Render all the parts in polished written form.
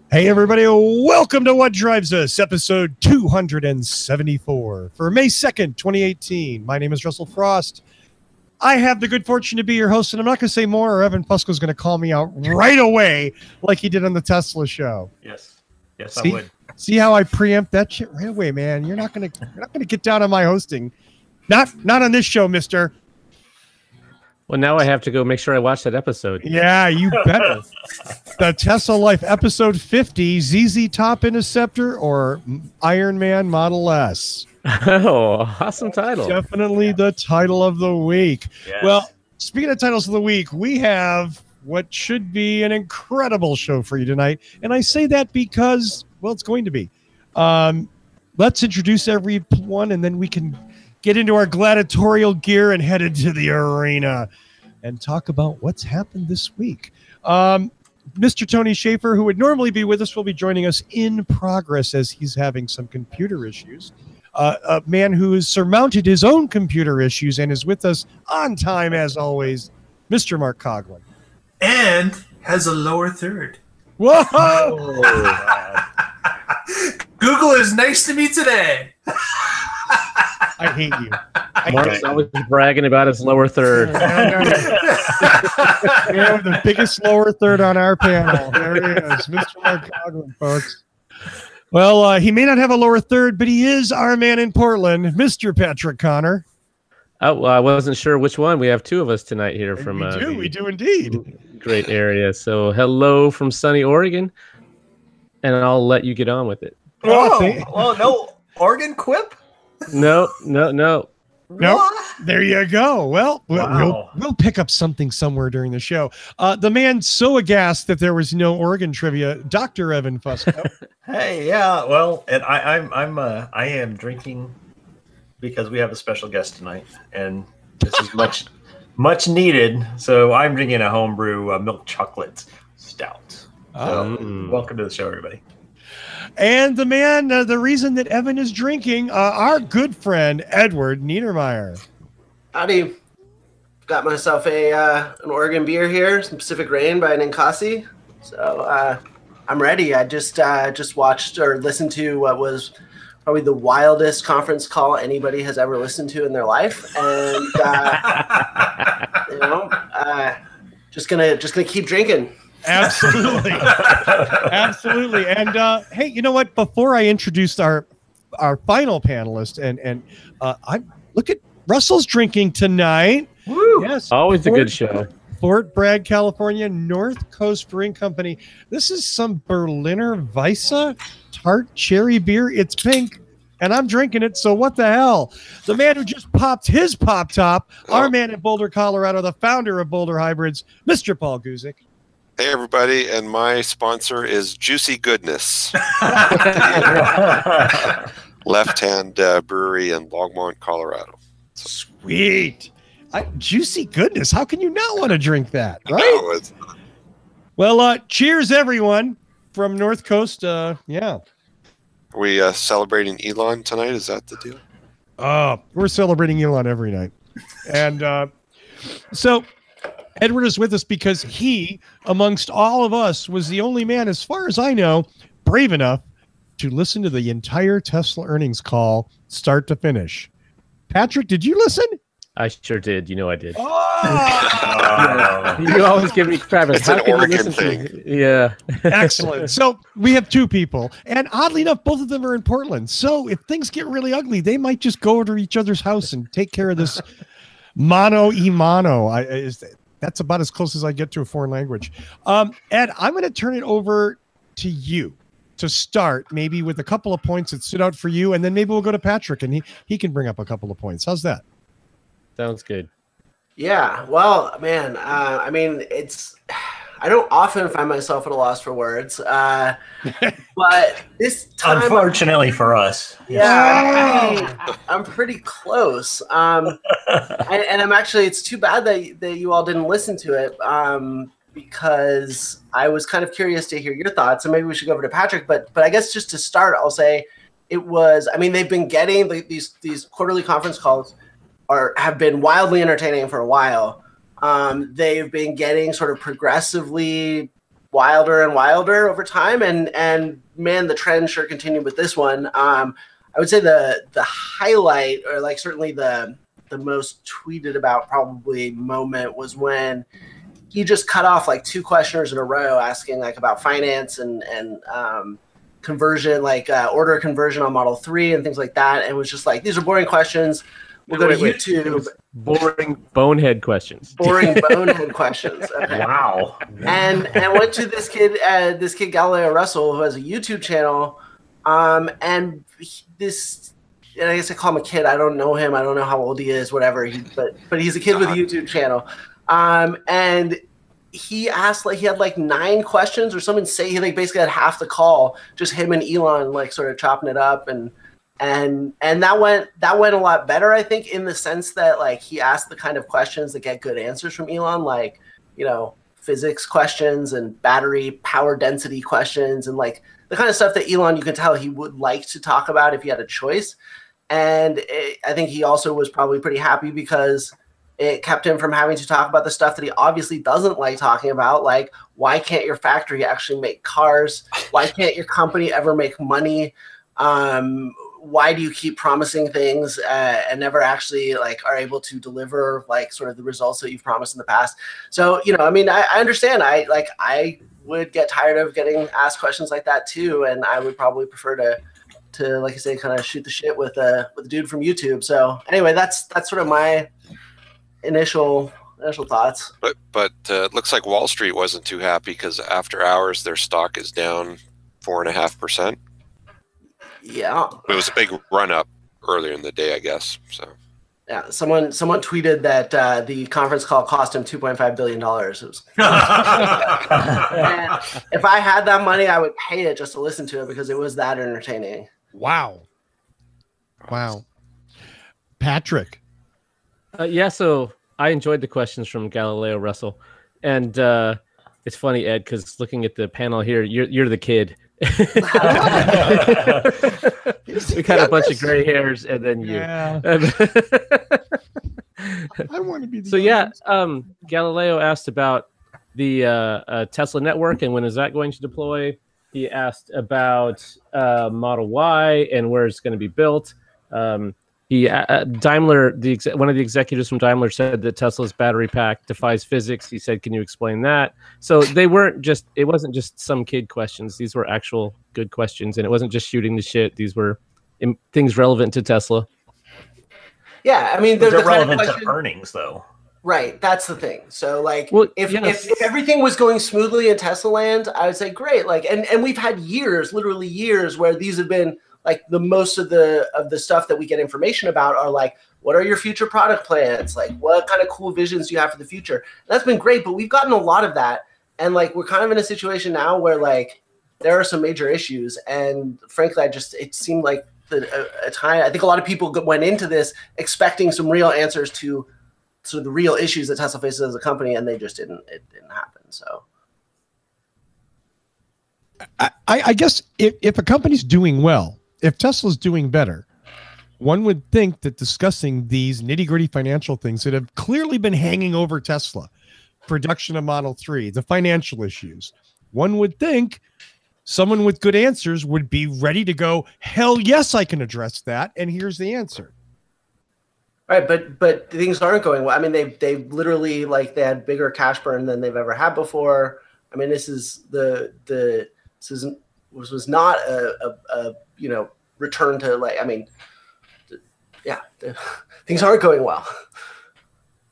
Hey, everybody. Welcome to What Drives Us, episode 274 for May 2nd, 2018. My name is Russell Frost. I have the good fortune to be your host, and I'm not going to say more, or Evan Fusco's going to call me out right away like he did on the Tesla show. Yes, I would. See how I preempt that shit right away, man. You're not going to get down on my hosting. Not on this show, mister. Well, now I have to go make sure I watch that episode. Yeah, you better. The Tesla Life, episode 50, ZZ Top Interceptor or Iron Man Model S. Oh, awesome title. Definitely the title of the week. Yes. Well, speaking of titles of the week, we have what should be an incredible show for you tonight. And I say that because, well, it's going to be. Let's introduce everyone, and then we can get into our gladiatorial gear and head into the arena and talk about what's happened this week. Mr. Tony Schaefer, who would normally be with us, will be joining us in progress as he's having some computer issues. A man who has surmounted his own computer issues and is with us on time, as always, Mr. Mark Coughlin. And has a lower third. Whoa! Google is nice to me today. I hate you. Mark's always bragging about his lower third. We have the biggest lower third on our panel. There he is, Mr. Mark Coughlin, folks. Well, he may not have a lower third, but he is our man in Portland, Mr. Patrick Connor. Oh, well, I wasn't sure which one. We have two of us tonight here from We do indeed. Great area. So hello from sunny Oregon, and I'll let you get on with it. Oh, no Oregon quip? No. Nope. There you go. Well, Wow. we'll pick up something somewhere during the show. The man so aghast that there was no Oregon trivia, Dr. Evan Fusco. Hey, yeah. Well, and I am drinking because we have a special guest tonight, and this is much needed. So I'm drinking a homebrew milk chocolate stout. So welcome to the show, everybody. And the man, the reason that Evan is drinking, our good friend, Edward Niedermeyer. Howdy. Got myself an Oregon beer here, some Pacific Rain by Ninkasi. So I'm ready. I just watched or listened to what was probably the wildest conference call anybody has ever listened to in their life. And, just gonna keep drinking. Absolutely. Absolutely. And hey, you know what? Before I introduced our final panelist, and I look at Russell's drinking tonight. Woo! Yes. Always a good show. Fort Bragg, California, North Coast Brewing Company. This is some Berliner Weisse tart cherry beer. It's pink, and I'm drinking it, so what the hell? The man who just popped his pop top, our man in Boulder, Colorado, the founder of Boulder Hybrids, Mr. Paul Guzik. Hey, everybody, and my sponsor is Juicy Goodness. Left-Hand Brewery in Longmont, Colorado. Sweet. Juicy Goodness. How can you not want to drink that, right? No, it's Well, cheers, everyone, from North Coast. Yeah. Are we celebrating Elon tonight? Is that the deal? We're celebrating Elon every night. And so Edward is with us because he, amongst all of us, was the only man, as far as I know, brave enough to listen to the entire Tesla earnings call, start to finish. Patrick, did you listen? I sure did. You know I did. Oh! You always give me crap. It's an Oregon thing. Yeah. Excellent. So we have two people, and oddly enough, both of them are in Portland. So if things get really ugly, they might just go to each other's house and take care of this mano y mano. That's about as close as I get to a foreign language. Ed, I'm going to turn it over to you to start, maybe with a couple of points that stood out for you, and then maybe we'll go to Patrick, and he can bring up a couple of points. How's that? Sounds good. Yeah. Well, man, I mean, I don't often find myself at a loss for words, but this time, Unfortunately for us. yeah, I'm pretty close. And I'm actually, it's too bad that you all didn't listen to it, because I was kind of curious to hear your thoughts, and maybe we should go over to Patrick. But I guess just to start, I'll say it was. I mean, they've been getting these quarterly conference calls have been wildly entertaining for a while. They've been getting sort of progressively wilder and wilder over time, and man, the trend sure continued with this one. I would say the highlight, or like certainly the most tweeted about probably moment, was when he just cut off like 2 questioners in a row asking like about finance and conversion, like order conversion on Model 3 and things like that, and was just like, these are boring questions. We'll go to YouTube. Boring bonehead questions. Boring bonehead questions. Okay. Wow. And went to this kid Galileo Russell, who has a YouTube channel, and I guess I call him a kid. I don't know him. I don't know how old he is. Whatever. But he's a kid with a YouTube channel, and he asked, like, he had like 9 questions or something. Say he like basically had half the call, just him and Elon like sort of chopping it up, and that went a lot better, I think, in the sense that like he asked the kind of questions that get good answers from Elon, like, you know, physics questions and battery power density questions, and like the kind of stuff that Elon, you can tell he would like to talk about if he had a choice. And I think he also was probably pretty happy because it kept him from having to talk about the stuff that he obviously doesn't like talking about, like, why can't your factory actually make cars? Why can't your company ever make money? Why do you keep promising things and never actually like are able to deliver like sort of the results that you've promised in the past? So, you know, I mean, I understand. I would get tired of getting asked questions like that too, and I would probably prefer to like I say, kind of shoot the shit with a dude from YouTube. So anyway, that's sort of my initial thoughts. But it looks like Wall Street wasn't too happy because after hours their stock is down 4.5%. Yeah, it was a big run up earlier in the day, I guess. So yeah, someone tweeted that the conference call cost him $2.5 billion. If I had that money, I would pay it just to listen to it because it was that entertaining. Wow. Patrick. Yeah, so I enjoyed the questions from Galileo Russell, and it's funny, Ed, because looking at the panel here, you're the kid. We got a bunch of gray hairs, and then you. Yeah. I want to be. So yeah, Galileo asked about the Tesla network and when is that going to deploy. He asked about Model Y and where it's going to be built. Daimler, one of the executives from Daimler said that Tesla's battery pack defies physics. He said, "Can you explain that?" So it wasn't just some kid questions. These were actual good questions, and it wasn't just shooting the shit. These were things relevant to Tesla. Yeah, I mean, they're the relevant kind of to earnings, though. Right, that's the thing. So, like, well, if everything was going smoothly in Tesla land, I would say great. Like, and we've had literally years, where these have been like the most of the stuff that we get information about are like, what are your future product plans? Like, what kind of cool visions do you have for the future? And that's been great, but we've gotten a lot of that. And like, we're kind of in a situation now where like, there are some major issues. And frankly, it seemed like a time, I think a lot of people went into this expecting some real answers to sort of the real issues that Tesla faces as a company, and it didn't happen. So. I guess if a company's doing well, if Tesla's doing better, one would think that discussing these nitty-gritty financial things that have clearly been hanging over Tesla, production of Model 3, the financial issues, one would think someone with good answers would be ready to go, hell yes, I can address that, and here's the answer. Right, but things aren't going well. I mean, they literally, like, they had bigger cash burn than they've ever had before. I mean, this was not a return to, like, I mean, yeah, things aren't going well.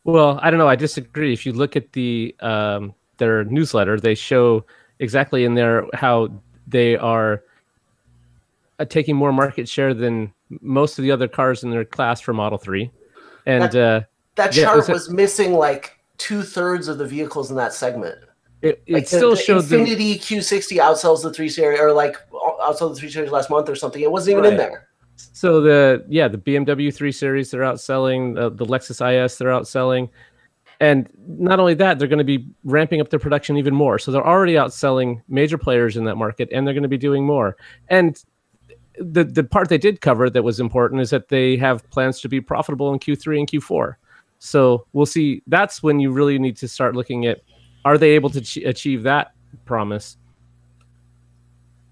Well, I don't know. I disagree. If you look at their newsletter, they show exactly in there how they are taking more market share than most of the other cars in their class for Model 3. And that chart was missing like 2/3 of the vehicles in that segment. It still showed the Infiniti Q60 outsells the 3 Series, or like outsold the 3 Series last month or something. It wasn't even in there. So the BMW 3 Series, they're outselling, the Lexus IS, they're outselling. And not only that, they're going to be ramping up their production even more. So they're already outselling major players in that market, and they're going to be doing more. And the part they did cover that was important is that they have plans to be profitable in Q3 and Q4. So we'll see. That's when you really need to start looking at, are they able to achieve that promise.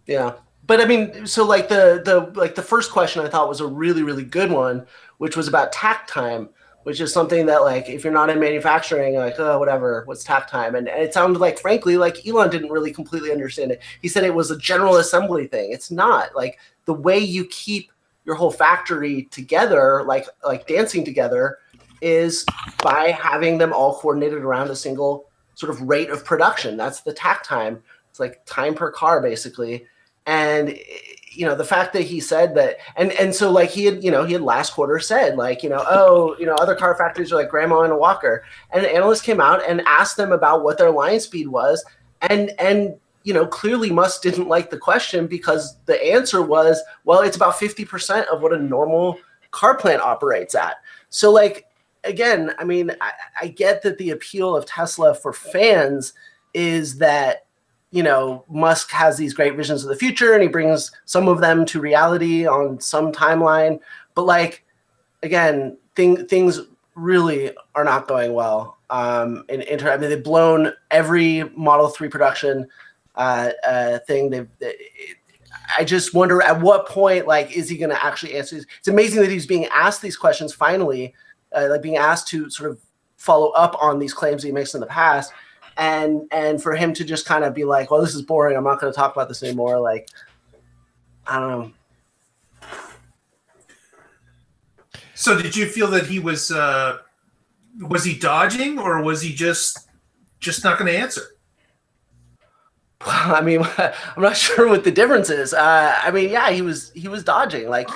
Yeah. But I mean, so like the first question I thought was a really, really good one, which was about tack time, which is something that, like, if you're not in manufacturing, like, oh, whatever, what's tack time? And it sounded like, frankly, like Elon didn't really completely understand it. He said it was a general assembly thing. It's not. Like, the way you keep your whole factory together, like dancing together, is by having them all coordinated around a single sort of rate of production. That's the tack time. It's like time per car, basically. And, you know, the fact that he said that, and so like he had last quarter said, like, other car factories are like grandma in a walker. And an analyst came out and asked them about what their line speed was. And clearly Musk didn't like the question, because the answer was, well, it's about 50% of what a normal car plant operates at. So, like, again, I mean, I get that the appeal of Tesla for fans is that, Musk has these great visions of the future and he brings some of them to reality on some timeline. But, like, again, things really are not going well. They've blown every Model 3 production thing. I just wonder at what point, like, is he going to actually answer these? It's amazing that he's being asked these questions finally, being asked to sort of follow up on these claims that he makes in the past. And for him to just kind of be like, well, this is boring, I'm not going to talk about this anymore. Like, I don't know. So did you feel that he was he dodging, or was he just not going to answer? Well, I mean, I'm not sure what the difference is. I mean, yeah, he was dodging. Like,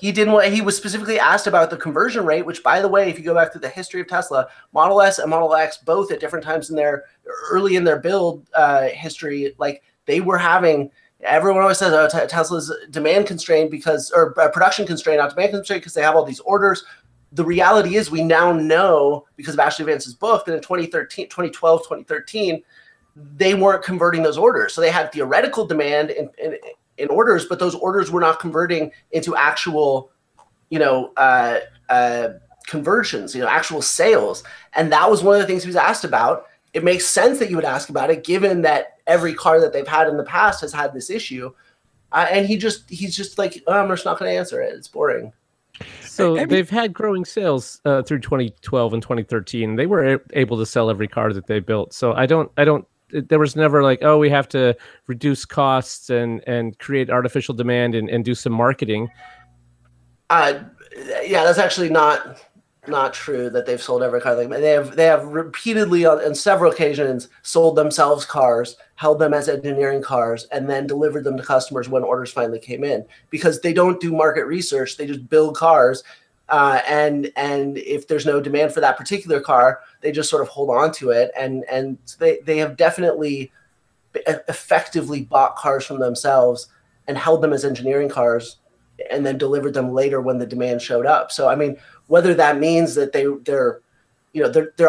he didn't want. He was specifically asked about the conversion rate, which, by the way, if you go back to the history of Tesla, Model S and Model X, both at different times in their build history, like, they were having. Everyone always says, oh, Tesla's demand constrained or production constrained, not demand constrained, because they have all these orders. The reality is, we now know, because of Ashley Vance's book, that in 2012, 2013, they weren't converting those orders. So they had theoretical demand in orders, but those orders were not converting into actual, conversions, actual sales. And that was one of the things he was asked about. It makes sense that you would ask about it, given that every car that they've had in the past has had this issue. And he's just like, oh, I'm just not going to answer it. It's boring. So they've had growing sales through 2012 and 2013. They were able to sell every car that they built. So there was never like, oh, we have to reduce costs and create artificial demand and do some marketing. Yeah, that's actually not true that they've sold every car. They have repeatedly on several occasions sold themselves cars, held them as engineering cars, and then delivered them to customers when orders finally came in, because they don't do market research. They just build cars. And if there's no demand for that particular car, they just sort of hold on to it. And they have definitely effectively bought cars from themselves and held them as engineering cars and then delivered them later when the demand showed up. So, I mean, whether that means that they're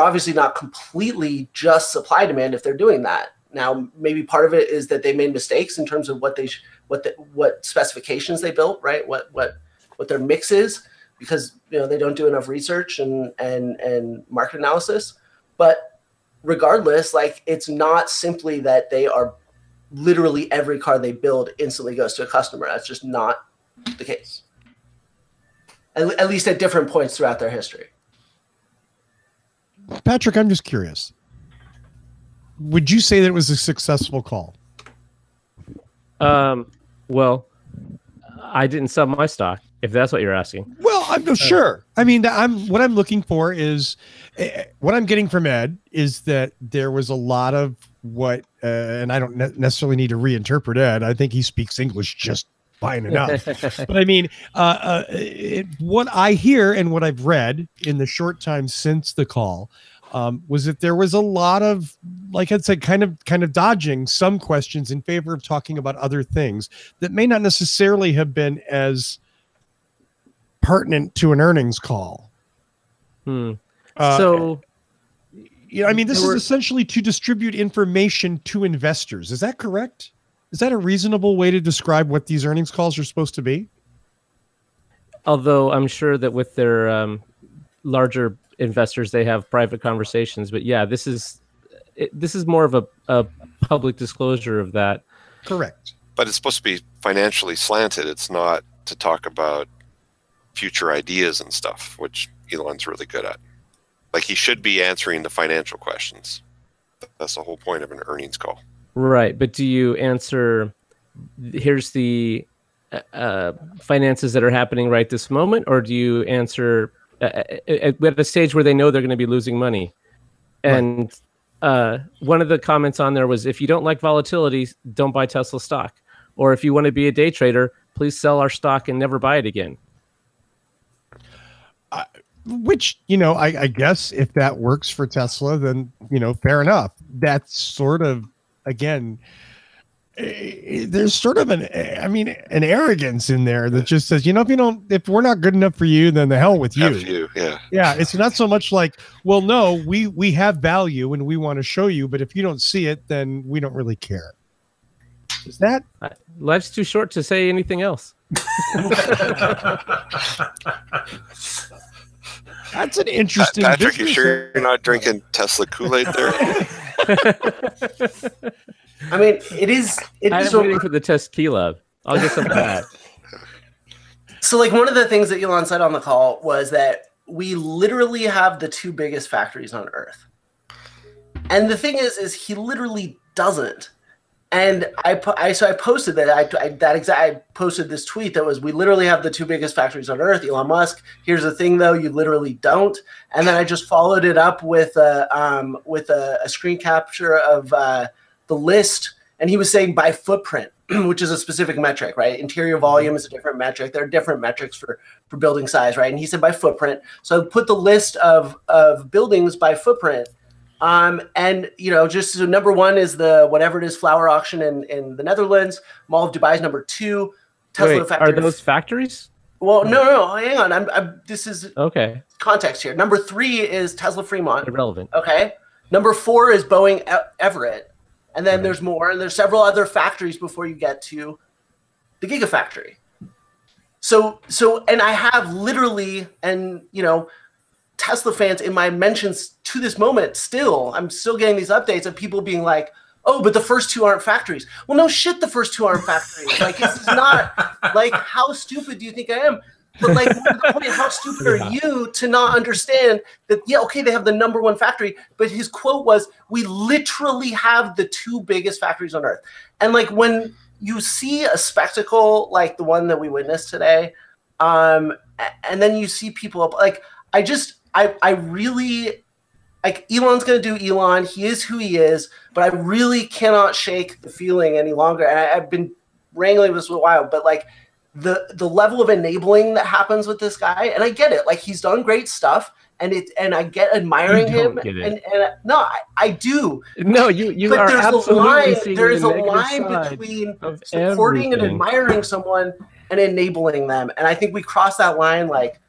obviously not completely just supply demand if they're doing that. Now, maybe part of it is that they made mistakes in terms of what specifications they built, right? What their mix is, because they don't do enough research and market analysis. But regardless, like, it's not simply that they are literally every car they build instantly goes to a customer. That's just not the case. At least at different points throughout their history. Patrick, I'm just curious. Would you say that it was a successful call? Well, I didn't sell my stock, if that's what you're asking. Well, I'm not sure. I mean, what I'm looking for is what I'm getting from Ed is that there was a lot of what, and I don't necessarily need to reinterpret Ed. I think he speaks English just fine enough. But I mean, what I hear and what I've read in the short time since the call was that there was a lot of, like I said, kind of dodging some questions in favor of talking about other things that may not necessarily have been as pertinent to an earnings call. So, I mean, this is essentially to distribute information to investors. Is that correct? Is that a reasonable way to describe what these earnings calls are supposed to be? Although I'm sure that with their larger investors, they have private conversations. But yeah, this is more of a public disclosure of that. Correct. But it's supposed to be financially slanted. It's not to talk about future ideas and stuff, which Elon's really good at. Like, he should be answering the financial questions. That's the whole point of an earnings call. Right. But do you answer, here's the finances that are happening right this moment, or do you answer at a stage where they know they're going to be losing money? And one of the comments on there was, if you don't like volatility, don't buy Tesla stock. Or if you want to be a day trader, please sell our stock and never buy it again. Which, I guess if that works for Tesla, then, fair enough. That's sort of, again, there's sort of an arrogance in there that just says, if we're not good enough for you, then the hell with you. F you, yeah. Yeah, it's not so much like, well, no, we have value and we want to show you, but if you don't see it, then we don't really care. Is that? Life's too short to say anything else. That's an interesting. Patrick, you sure you're not drinking Tesla Kool-Aid there? I mean, it is. I'm waiting for the tequila. I'll get some of that. So, like, one of the things that Elon said on the call was that we literally have the two biggest factories on Earth, and the thing is he literally doesn't. And I posted that I posted this tweet that was, we literally have the two biggest factories on Earth, Elon Musk. Here's the thing, though, you literally don't. And then I just followed it up with a screen capture of the list, and he was saying by footprint, which is a specific metric, right? Interior volume is a different metric. There are different metrics for building size, right? And he said by footprint. So I put the list of buildings by footprint. And just so number one is the whatever it is flower auction in the Netherlands. Mall of Dubai is number two. Tesla factory. Are those factories? Well, no, hang on. This is okay. Context here. Number three is Tesla Fremont. Irrelevant. Okay. Number four is Boeing Everett, and then there's more, and there's several other factories before you get to the Gigafactory. So, and I have literally, and Tesla fans in my mentions to this moment, I'm still getting these updates of people being like, oh, but the first two aren't factories. Well, no shit, the first two aren't factories. Like, this is not, like, how stupid do you think I am? But, like, more to the point, how stupid are you to not understand that, yeah, okay, they have the number one factory, but his quote was, we literally have the two biggest factories on Earth. And, like, when you see a spectacle like the one that we witnessed today, and then you see people up, like, I really, like, Elon's going to do Elon. He is who he is, but I really cannot shake the feeling any longer. And I've been wrangling this for a while, but, like, the level of enabling that happens with this guy, and I get it. Like, he's done great stuff, and I get admiring him. And no, I do. No, you but are there's absolutely seeing there is the a negative line side between of supporting everything. and admiring someone and enabling them. And I think we crossed that line, like,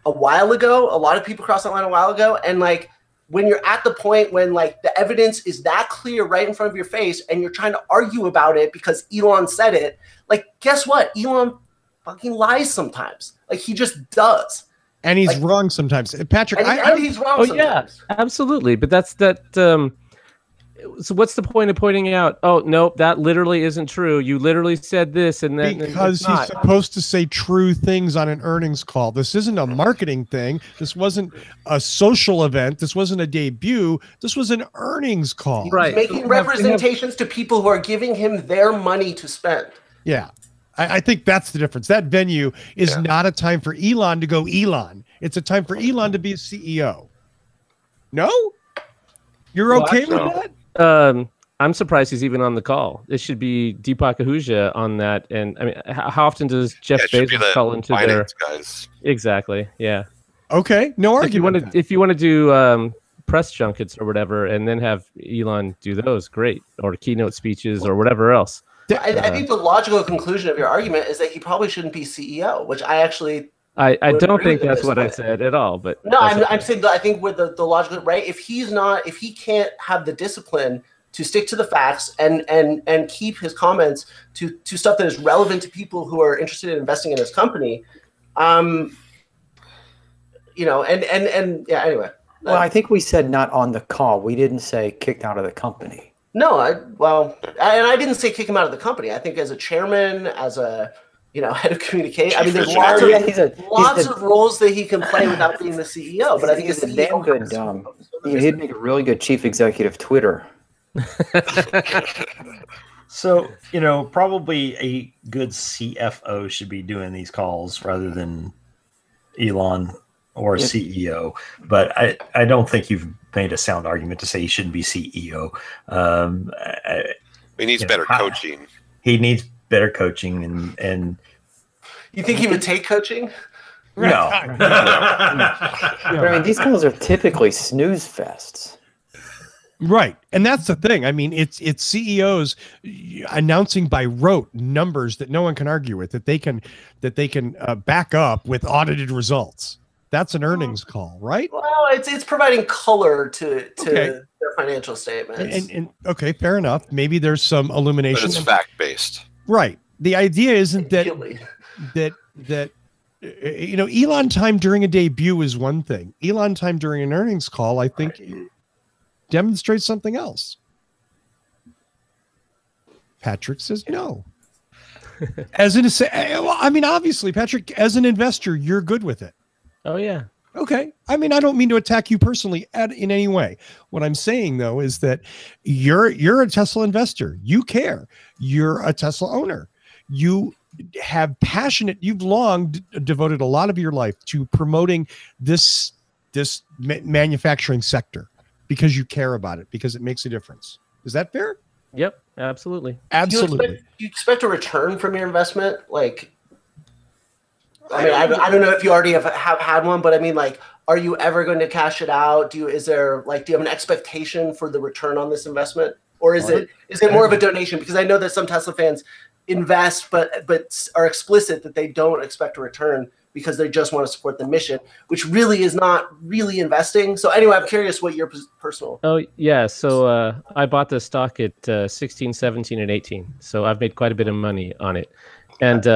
a while ago. A lot of people crossed that line a while ago. And, like, when you're at the point when, like, the evidence is that clear right in front of your face and you're trying to argue about it because Elon said it, like, guess what? Elon fucking lies sometimes. Like, he just does. And he's wrong sometimes. Patrick, and he's wrong sometimes. Yeah, absolutely. But that's that. So what's the point of pointing out, oh, nope, that literally isn't true. You literally said this and then. Because he's supposed to say true things on an earnings call. This isn't a marketing thing. This wasn't a social event. This wasn't a debut. This was an earnings call. Right. He's making representations to people who are giving him their money to spend. Yeah. I think that's the difference. That venue is not a time for Elon to go Elon. It's a time for Elon to be a CEO. No? You're okay with that? I'm surprised he's even on the call. It should be Deepak Ahuja on that. And I mean, how often does Jeff Bezos call into their guys? Exactly. Yeah. Okay. No argument. If you want to do press junkets or whatever, and then have Elon do those, great, or keynote speeches or whatever else. I think the logical conclusion of your argument is that he probably shouldn't be CEO, which I actually. I don't think that's what I said at all, but no, I'm saying that I think with the logical, right? If he can't have the discipline to stick to the facts and keep his comments to stuff that is relevant to people who are interested in investing in his company, and yeah, anyway. Well, I think we said not on the call. We didn't say kicked out of the company. No, and I didn't say kick him out of the company. I think as a chairman, as a head of communication. I mean, there's lots of roles that he can play without being the CEO. But I think he's a damn good. He'd make a really good chief executive Twitter. So, probably a good CFO should be doing these calls rather than Elon or CEO. But I don't think you've made a sound argument to say he shouldn't be CEO. He needs better coaching. He needs better coaching. And you think he would take coaching? No. But I mean, these calls are typically snooze fests. Right. And that's the thing. I mean, it's CEOs announcing by rote numbers that no one can argue with, that they can back up with audited results. That's an earnings call, right? Well, it's providing color to their financial statements. And okay, fair enough. Maybe there's some illumination. But it's fact-based. Right. The idea isn't that Elon time during a debut is one thing. Elon time during an earnings call, I think, demonstrates something else. Patrick says no. Obviously, Patrick, as an investor, you're good with it. Oh yeah. Okay. I mean, I don't mean to attack you personally in any way. What I'm saying though is that you're a Tesla investor. You care. You're a Tesla owner. You have you've long devoted a lot of your life to promoting this manufacturing sector because you care about it, because it makes a difference. Is that fair? Yep, absolutely. Absolutely. Do you expect a return from your investment? Like, I mean, I don't know if you already have had one, but I mean, like, are you ever going to cash it out? Do you have an expectation for the return on this investment? Or is it more of a donation? Because I know that some Tesla fans invest, but are explicit that they don't expect a return because they just want to support the mission, which really is not really investing. So anyway, I'm curious what your personal. Oh yeah. So I bought the stock at 16, 17, and 18. So I've made quite a bit of money on it. And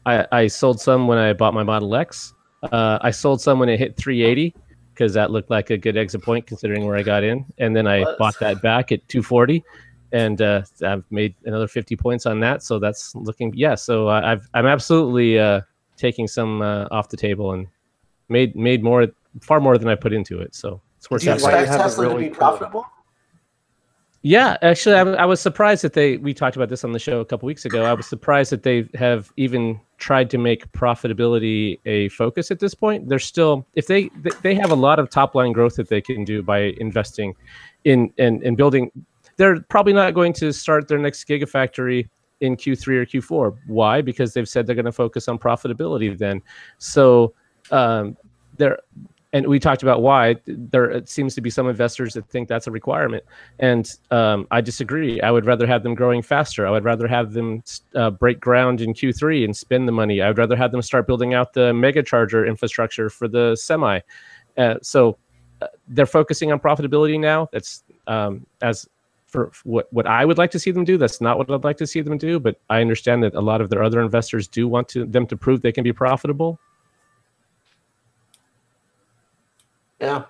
I sold some when I bought my Model X. I sold some when it hit 380 because that looked like a good exit point considering where I got in. And then I bought that back at 240. And I've made another 50 points on that. So that's looking, So I'm absolutely taking some off the table and made far more than I put into it. So it's worth. Do you expect Tesla to be profitable? Yeah, actually, I was surprised that we talked about this on the show a couple weeks ago. I was surprised that they have even tried to make profitability a focus at this point. They're still, if they have a lot of top line growth that they can do by investing in building. They're probably not going to start their next gigafactory in Q3 or Q4. Why? Because they've said they're going to focus on profitability then. So and we talked about why it seems to be some investors that think that's a requirement. And I disagree. I would rather have them growing faster. I would rather have them break ground in Q3 and spend the money. I would rather have them start building out the mega charger infrastructure for the semi. So they're focusing on profitability now. That's as for what I would like to see them do. That's not what I'd like to see them do, but I understand that a lot of their other investors do want them to prove they can be profitable. Yeah.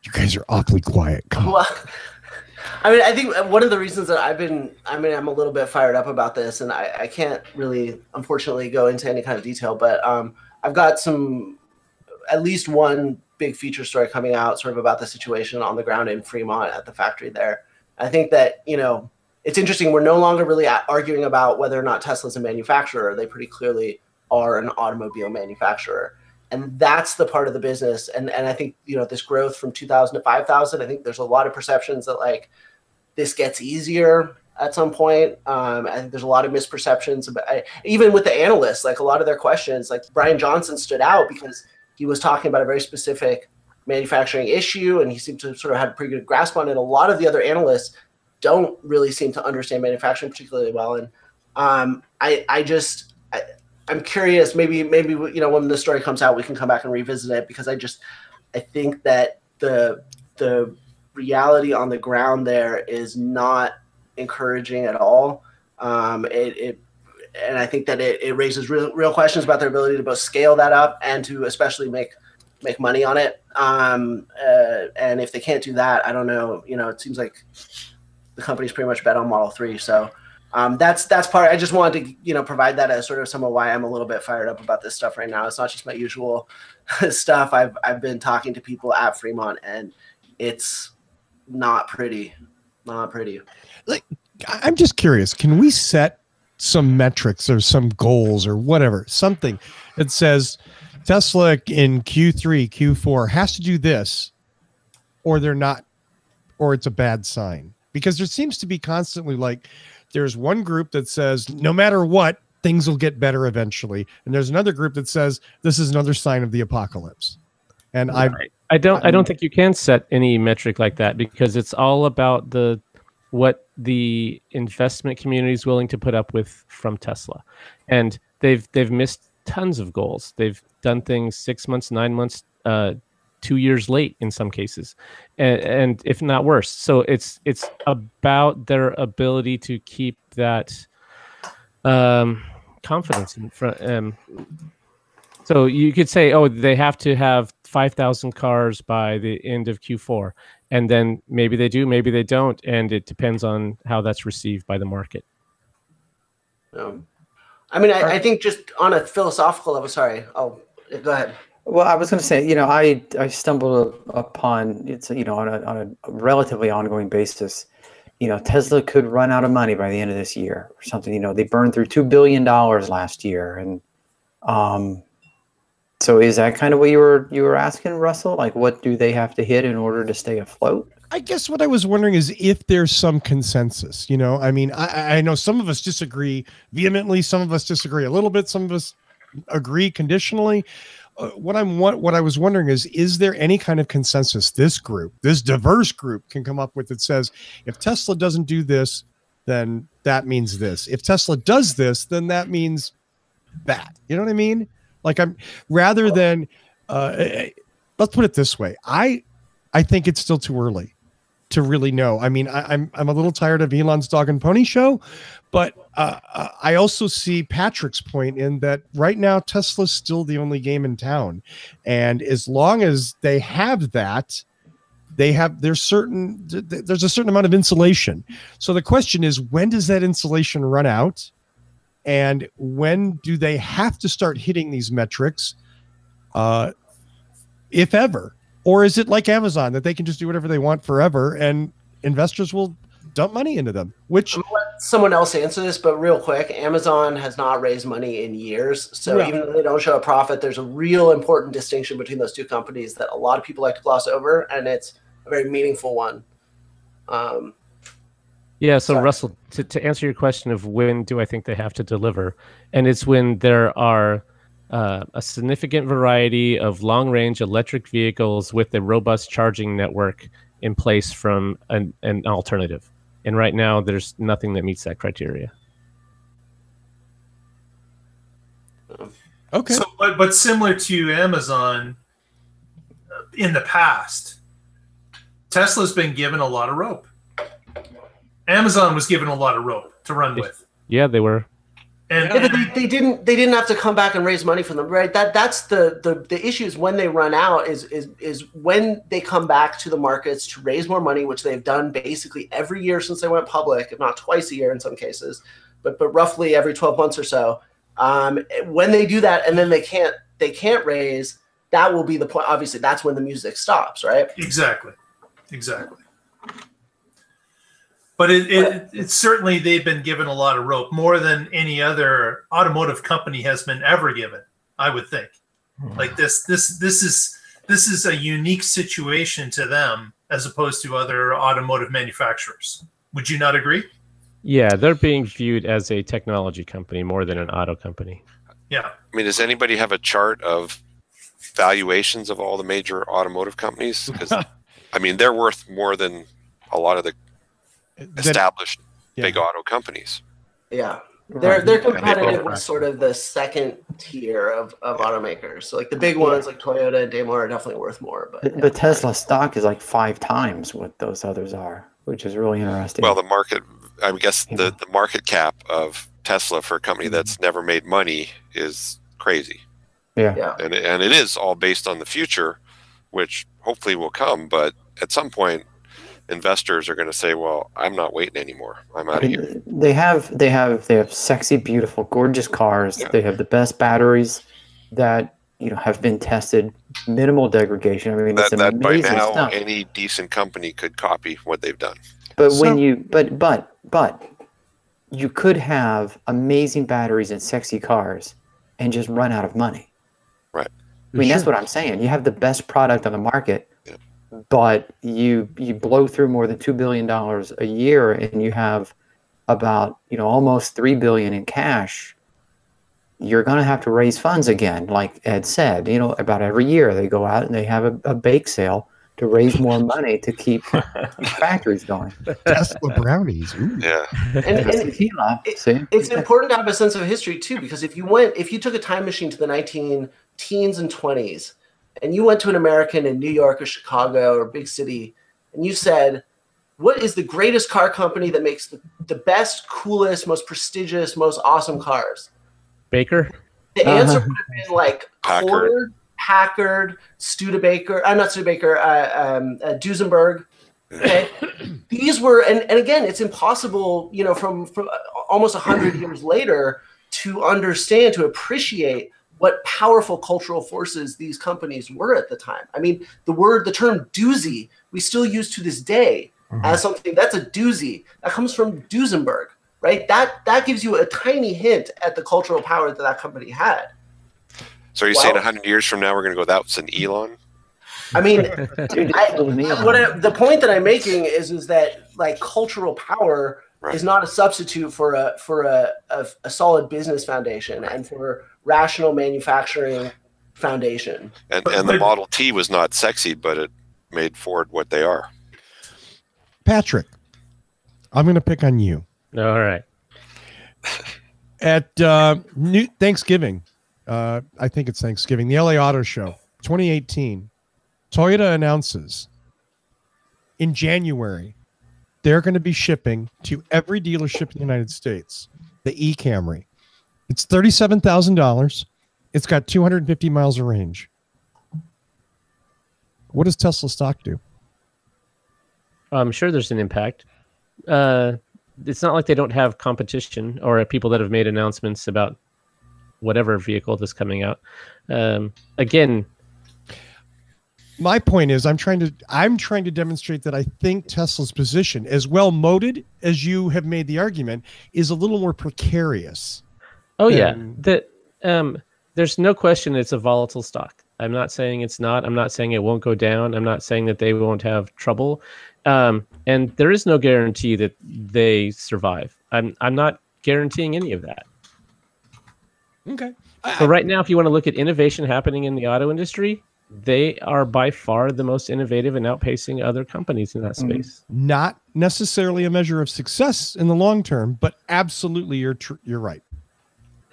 You guys are awfully quiet. Well, I mean, I think one of the reasons that I'm a little bit fired up about this, and I can't really, unfortunately, go into any kind of detail, but I've got at least one big feature story coming out sort of about the situation on the ground in Fremont at the factory there. I think that, it's interesting. We're no longer really arguing about whether or not Tesla's a manufacturer. They pretty clearly are an automobile manufacturer. And that's the part of the business. And I think, this growth from 2,000 to 5,000, I think there's a lot of perceptions that like this gets easier at some point. I think there's a lot of misperceptions. Even with the analysts, like a lot of their questions, like Brian Johnson stood out because he was talking about a very specific manufacturing issue, and he seemed to sort of have a pretty good grasp on it. A lot of the other analysts don't really seem to understand manufacturing particularly well. And I'm curious, maybe when the story comes out, we can come back and revisit it, because I think that the reality on the ground there is not encouraging at all. And I think that it raises real questions about their ability to both scale that up and to especially make money on it. And if they can't do that, I don't know. It seems like the company's pretty much bet on Model 3. So that's part. I just wanted to provide that as sort of some of why I'm a little bit fired up about this stuff right now. It's not just my usual stuff. I've been talking to people at Fremont, and it's not pretty. Not pretty. Like, I'm just curious. Can we set some metrics or some goals or whatever, something that says Tesla in Q3, Q4 has to do this, or they're not, or it's a bad sign? Because there seems to be constantly like, there's one group that says no matter what, things will get better eventually, and there's another group that says this is another sign of the apocalypse. And I don't think you can set any metric like that, because it's all about what the investment community is willing to put up with from Tesla. And they've missed tons of goals. They've done things 6 months, 9 months, 2 years late in some cases, and if not worse. So it's about their ability to keep that confidence in front. So you could say, oh, they have to have 5,000 cars by the end of Q4. And then maybe they do, maybe they don't. And it depends on how that's received by the market. I mean, I think just on a philosophical level, sorry. Oh, go ahead. Well, I was going to say, I stumbled upon it's, on a relatively ongoing basis, Tesla could run out of money by the end of this year or something. They burned through $2 billion last year. And so is that kind of what you were asking, Russell? Like, what do they have to hit in order to stay afloat? I guess what I was wondering is if there's some consensus. I mean, I know some of us disagree vehemently, some of us disagree a little bit, some of us agree conditionally. What I was wondering is there any kind of consensus this diverse group can come up with that says, if Tesla doesn't do this, then that means this. If Tesla does this, then that means that. You know what I mean? Like, rather than, let's put it this way. I think it's still too early to really know. I mean, I'm a little tired of Elon's dog and pony show, but I also see Patrick's point in that right now Tesla's still the only game in town, and as long as they have that, there's a certain amount of insulation. So the question is, when does that insulation run out? And when do they have to start hitting these metrics, if ever? Or is it like Amazon, that they can just do whatever they want forever and investors will dump money into them? Which, I'm gonna let someone else answer this, but real quick, Amazon has not raised money in years. So even though they don't show a profit, there's a real important distinction between those two companies that a lot of people like to gloss over, and it's a very meaningful one. Yeah, so Russell, to answer your question of when do I think they have to deliver, and it's when there are a significant variety of long-range electric vehicles with a robust charging network in place from an alternative. And right now, there's nothing that meets that criteria. okay. So, but similar to Amazon, in the past, Tesla's been given a lot of rope. Amazon was given a lot of rope to run with. Yeah, they were. And they didn't have to come back and raise money from them, right? That's the issue is when they run out is when they come back to the markets to raise more money, which they've done basically every year since they went public, if not twice a year in some cases, but roughly every 12 months or so. When they do that and then they can't raise, that will be the point. Obviously, that's when the music stops, right? Exactly. But it's certainly they've been given a lot of rope, more than any other automotive company has been ever given, I would think. Like this is a unique situation to them as opposed to other automotive manufacturers. Would you not agree? Yeah, they're being viewed as a technology company more than an auto company. Yeah. I mean, does anybody have a chart of valuations of all the major automotive companies? Because I mean, they're worth more than a lot of the established big auto companies. Yeah, they're competitive with sort of the second tier of automakers. So like the big ones like Toyota and Daimler are definitely worth more. But the Tesla stock is like 5 times what those others are, which is really interesting. Well, the market, I guess the market cap of Tesla for a company that's never made money is crazy. Yeah. And it is all based on the future, which hopefully will come. But at some point, investors are going to say, well, I'm not waiting anymore. I'm out of here. They have sexy, beautiful, gorgeous cars. Yeah. They have the best batteries that have been tested, minimal degradation. I mean, it's That by amazing now stuff. any decent company could copy what they've done. But but you could have amazing batteries and sexy cars and just run out of money. Right. I mean, that's what I'm saying. You have the best product on the market, but you blow through more than $2 billion a year, and you have about almost $3 billion in cash. You're going to have to raise funds again, like Ed said. About every year they go out and they have a bake sale to raise more money to keep factories going. Tesla brownies. Ooh. Yeah. And it's important to have a sense of history too, because if you took a time machine to the 19-teens and 20s, and you went to an American in New York or Chicago or big city, and you said, what is the greatest car company that makes the best, coolest, most prestigious, most awesome cars? Baker? The answer would have been like Packard. Packard, Studebaker, not Studebaker, Duesenberg. Okay? These were, and again, it's impossible, from almost 100 years later to understand, to appreciate what powerful cultural forces these companies were at the time. I mean, the term doozy, we still use to this day as something that's a doozy. That comes from Duesenberg, right? That gives you a tiny hint at the cultural power that company had. So are you saying 100 years from now we're going to go, that's an Elon? I mean, the point that I'm making is that like cultural power is not a substitute for a solid business foundation and for rational manufacturing foundation. And the Model T was not sexy, but it made Ford what they are. Patrick, I'm going to pick on you. All right. At Thanksgiving, I think it's Thanksgiving, the LA Auto Show 2018, Toyota announces in January they're going to be shipping to every dealership in the United States the e-Camry. It's $37,000. It's got 250 miles of range. What does Tesla stock do? I'm sure there's an impact. It's not like they don't have competition or people that have made announcements about whatever vehicle that's coming out. Again, my point is I'm trying to demonstrate that I think Tesla's position, as well moted as you have made the argument, is a little more precarious. Oh yeah, there's no question it's a volatile stock. I'm not saying it's not. I'm not saying it won't go down. I'm not saying that they won't have trouble. And there is no guarantee that they survive. I'm not guaranteeing any of that. Okay. So right now, if you want to look at innovation happening in the auto industry, they are by far the most innovative and outpacing other companies in that space. Not necessarily a measure of success in the long term, but absolutely you're right.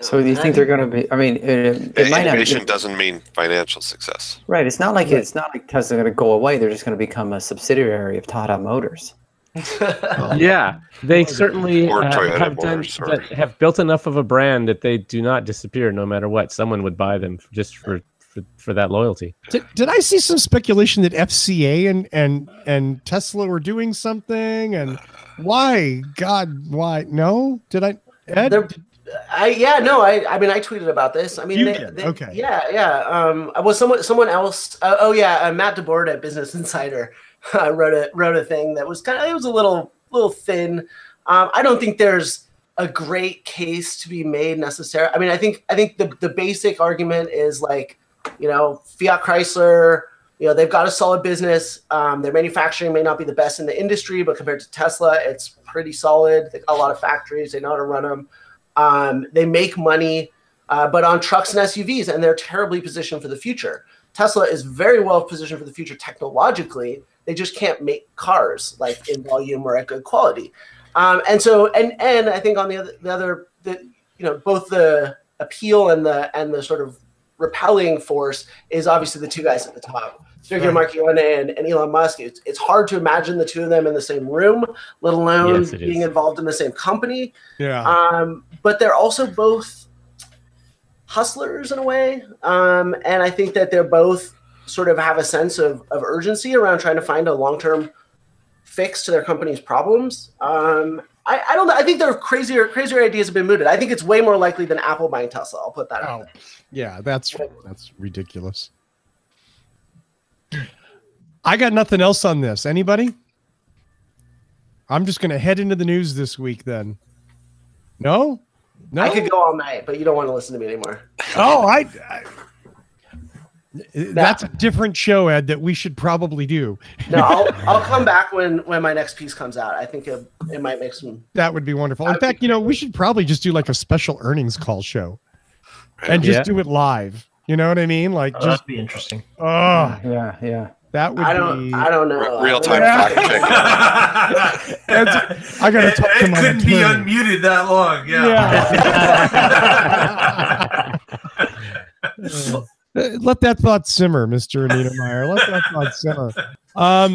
So do you think they're going to be? I mean, it might not. Innovation doesn't mean financial success. Right. It's not like Tesla's going to go away. They're just going to become a subsidiary of Tata Motors. Yeah, they certainly Or Toyota have built enough of a brand that they do not disappear no matter what. Someone would buy them just for that loyalty. Did I see some speculation that FCA and Tesla were doing something? And why? God, why? No? Did I? Ed? I mean, I tweeted about this. I mean, you did. Okay. Yeah. Was someone else? Matt DeBoard at Business Insider wrote a thing that was it was a little thin. I don't think there's a great case to be made necessarily. I mean, I think the basic argument is like, Fiat Chrysler, they've got a solid business. Their manufacturing may not be the best in the industry, but compared to Tesla, it's pretty solid. They've got a lot of factories. They know how to run them. They make money, but on trucks and SUVs, and they're terribly positioned for the future. Tesla is very well positioned for the future technologically. They just can't make cars like in volume or at good quality. And I think on both the appeal and the sort of repelling force is obviously the two guys at the top, Sergio Marchionne and Elon Musk. It's hard to imagine the two of them in the same room, let alone being involved in the same company. Yeah. But they're also both hustlers in a way. And I think that they're both sort of have a sense of urgency around trying to find a long-term fix to their company's problems. I don't know. I think there are crazier ideas have been mooted. I think it's way more likely than Apple buying Tesla. I'll put that out there. Yeah, that's ridiculous. I got nothing else on this. Anybody? I'm just going to head into the news this week then. No? I could go all night, but you don't want to listen to me anymore. Oh, that's a different show, Ed, that we should probably do. No, I'll come back when my next piece comes out. I think it might make some. That would be wonderful. In fact, we should probably just do like a special earnings call show and just do it live. You know what I mean? Like, just that'd be interesting. Oh, yeah. That would be. I don't know. Real time fact check. I got to talk to my couldn't be unmuted that long. Yeah. Let that thought simmer, Mr. Niedermeyer. Let that thought simmer.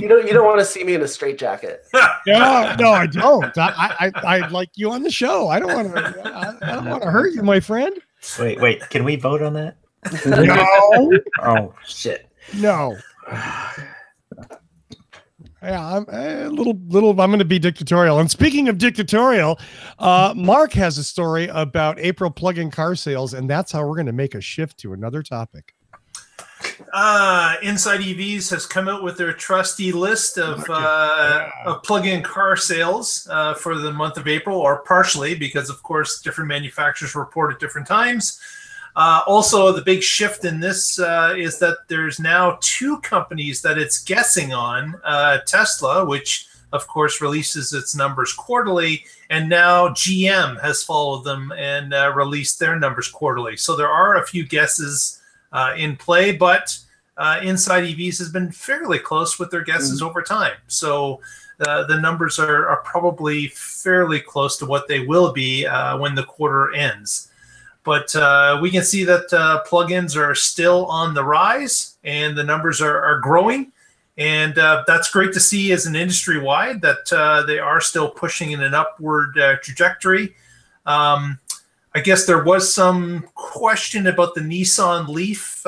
You don't want to see me in a straitjacket. No, I don't. I like you on the show. I don't want to hurt you, my friend. Wait. Can we vote on that? No. Oh shit. No. Yeah, I'm a little. I'm going to be dictatorial. And speaking of dictatorial, Mark has a story about April plug-in car sales, and that's how we're going to make a shift to another topic. Inside EVs has come out with their trusty list of plug-in car sales for the month of April, or partially, because of course different manufacturers report at different times. Also, the big shift in this is that there's now 2 companies that it's guessing on. Tesla, which of course releases its numbers quarterly, and now GM has followed them and released their numbers quarterly. So there are a few guesses in play, but Inside EVs has been fairly close with their guesses over time. So the numbers are probably fairly close to what they will be when the quarter ends. But we can see that plugins are still on the rise, and the numbers are growing. And that's great to see as an industry-wide that they are still pushing in an upward trajectory. I guess there was some question about the Nissan Leaf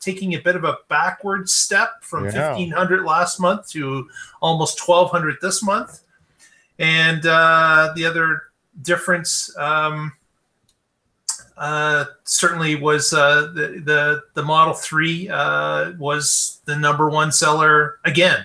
taking a bit of a backward step from 1,500 last month to almost 1,200 this month. And the other difference certainly was the Model 3 was the #1 seller again.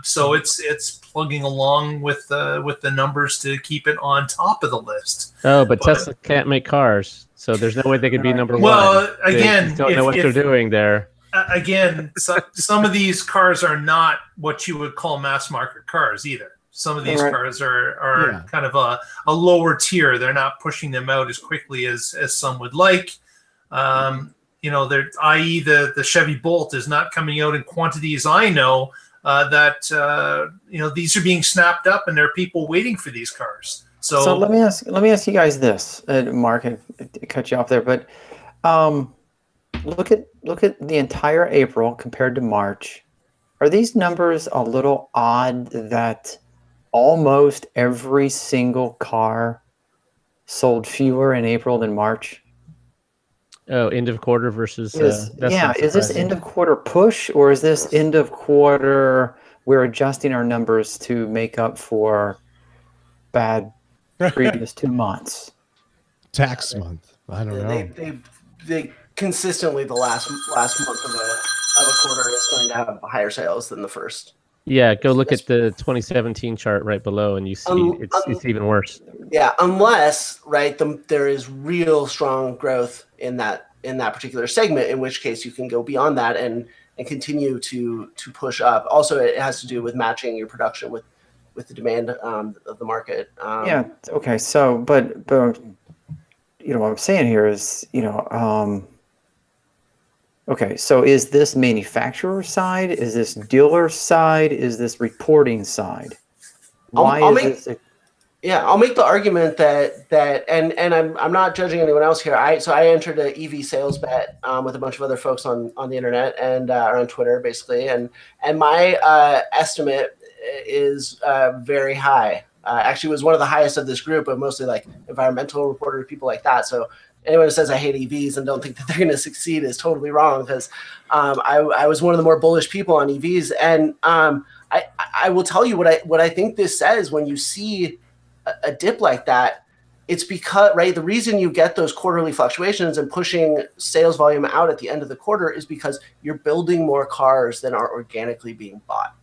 So it's plugging along with the numbers to keep it on top of the list. Oh, but Tesla can't make cars, so there's no way they could be #1. Well, again, they don't know what they're doing there. Again, some of these cars are not what you would call mass market cars either. Some of these cars are kind of a lower tier. They're not pushing them out as quickly as some would like. I.e. the Chevy Bolt is not coming out in quantities I know that these are being snapped up, and there are people waiting for these cars. So let me ask you guys this, Mark, I cut you off there, but look at the entire April compared to March. Are these numbers a little odd that almost every single car sold fewer in April than March? Oh, end of quarter versus is this end of quarter push, or is this end of quarter we're adjusting our numbers to make up for bad previous 2 months? Tax month. I don't know. They consistently the last month of a quarter is going to have higher sales than the first. Yeah, go look at the 2017 chart right below, and you see it's even worse. Yeah, unless there is real strong growth in that particular segment, in which case you can go beyond that and continue to push up. Also, it has to do with matching your production with the demand of the market. Okay. So, but what I'm saying here is, okay, so is this manufacturer side? Is this dealer side? Is this reporting side? I'll make the argument that and I'm not judging anyone else here. I entered an EV sales bet with a bunch of other folks on the internet and or on Twitter basically, and my estimate is very high. Actually, was one of the highest of this group, but mostly like environmental reporters, people like that. So anyone who says I hate EVs and don't think that they're going to succeed is totally wrong, because I was one of the more bullish people on EVs, and I will tell you what I think this says when you see a dip like that. It's because, right, the reason you get those quarterly fluctuations and pushing sales volume out at the end of the quarter is because you're building more cars than are organically being bought.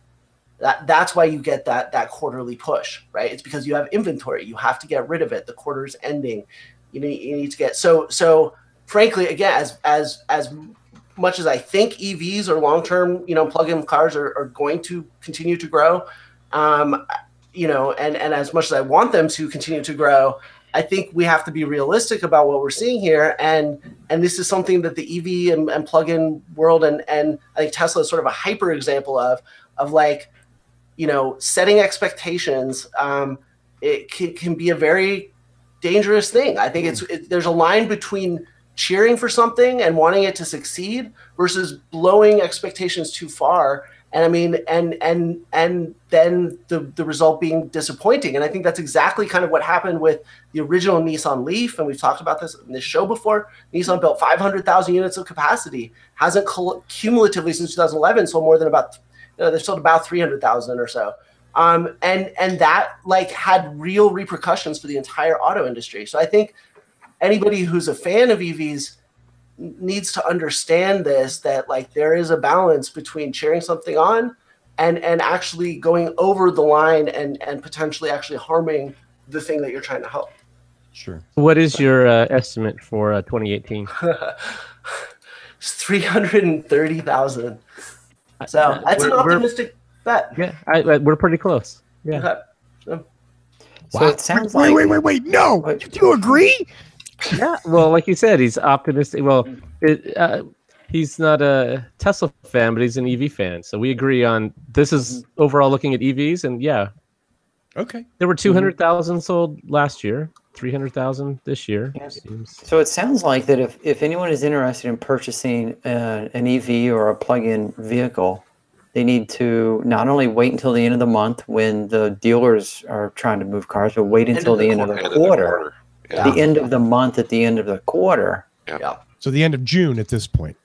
That's why you get that quarterly push, right? It's because you have inventory. You have to get rid of it. The quarter's ending. You need to get so frankly, again, as much as I think EVs or long-term, plug-in cars are going to continue to grow, and as much as I want them to continue to grow, I think we have to be realistic about what we're seeing here, and this is something that the EV and plug-in world and I think Tesla is sort of a hyper example of like, setting expectations. It can be a very dangerous thing. I think there's a line between cheering for something and wanting it to succeed versus blowing expectations too far. And I mean, and then the result being disappointing. And I think that's exactly kind of what happened with the original Nissan Leaf. And we've talked about this in this show before. Nissan built 500,000 units of capacity, hasn't cumulatively since 2011 sold more than about, they've sold about 300,000 or so. And that like had real repercussions for the entire auto industry. So I think anybody who's a fan of EVs needs to understand this, that like there is a balance between cheering something on and actually going over the line and potentially actually harming the thing that you're trying to help. Sure. What is your estimate for 2018? It's 330,000. So that's an optimistic bet. Yeah, we're pretty close. Yeah. Okay. So, So it sounds like Wait. No, do you agree? Yeah, well, like you said, he's optimistic. Well, he's not a Tesla fan, but he's an EV fan. So we agree on this is overall looking at EVs, and yeah, okay. There were 200,000 sold last year, 300,000 this year. Yes. So it sounds like that if anyone is interested in purchasing an EV or a plug-in vehicle, they need to not only wait until the end of the month when the dealers are trying to move cars, but wait until the end of the quarter. Yeah. The end of the month at the end of the quarter. Yeah. So the end of June at this point.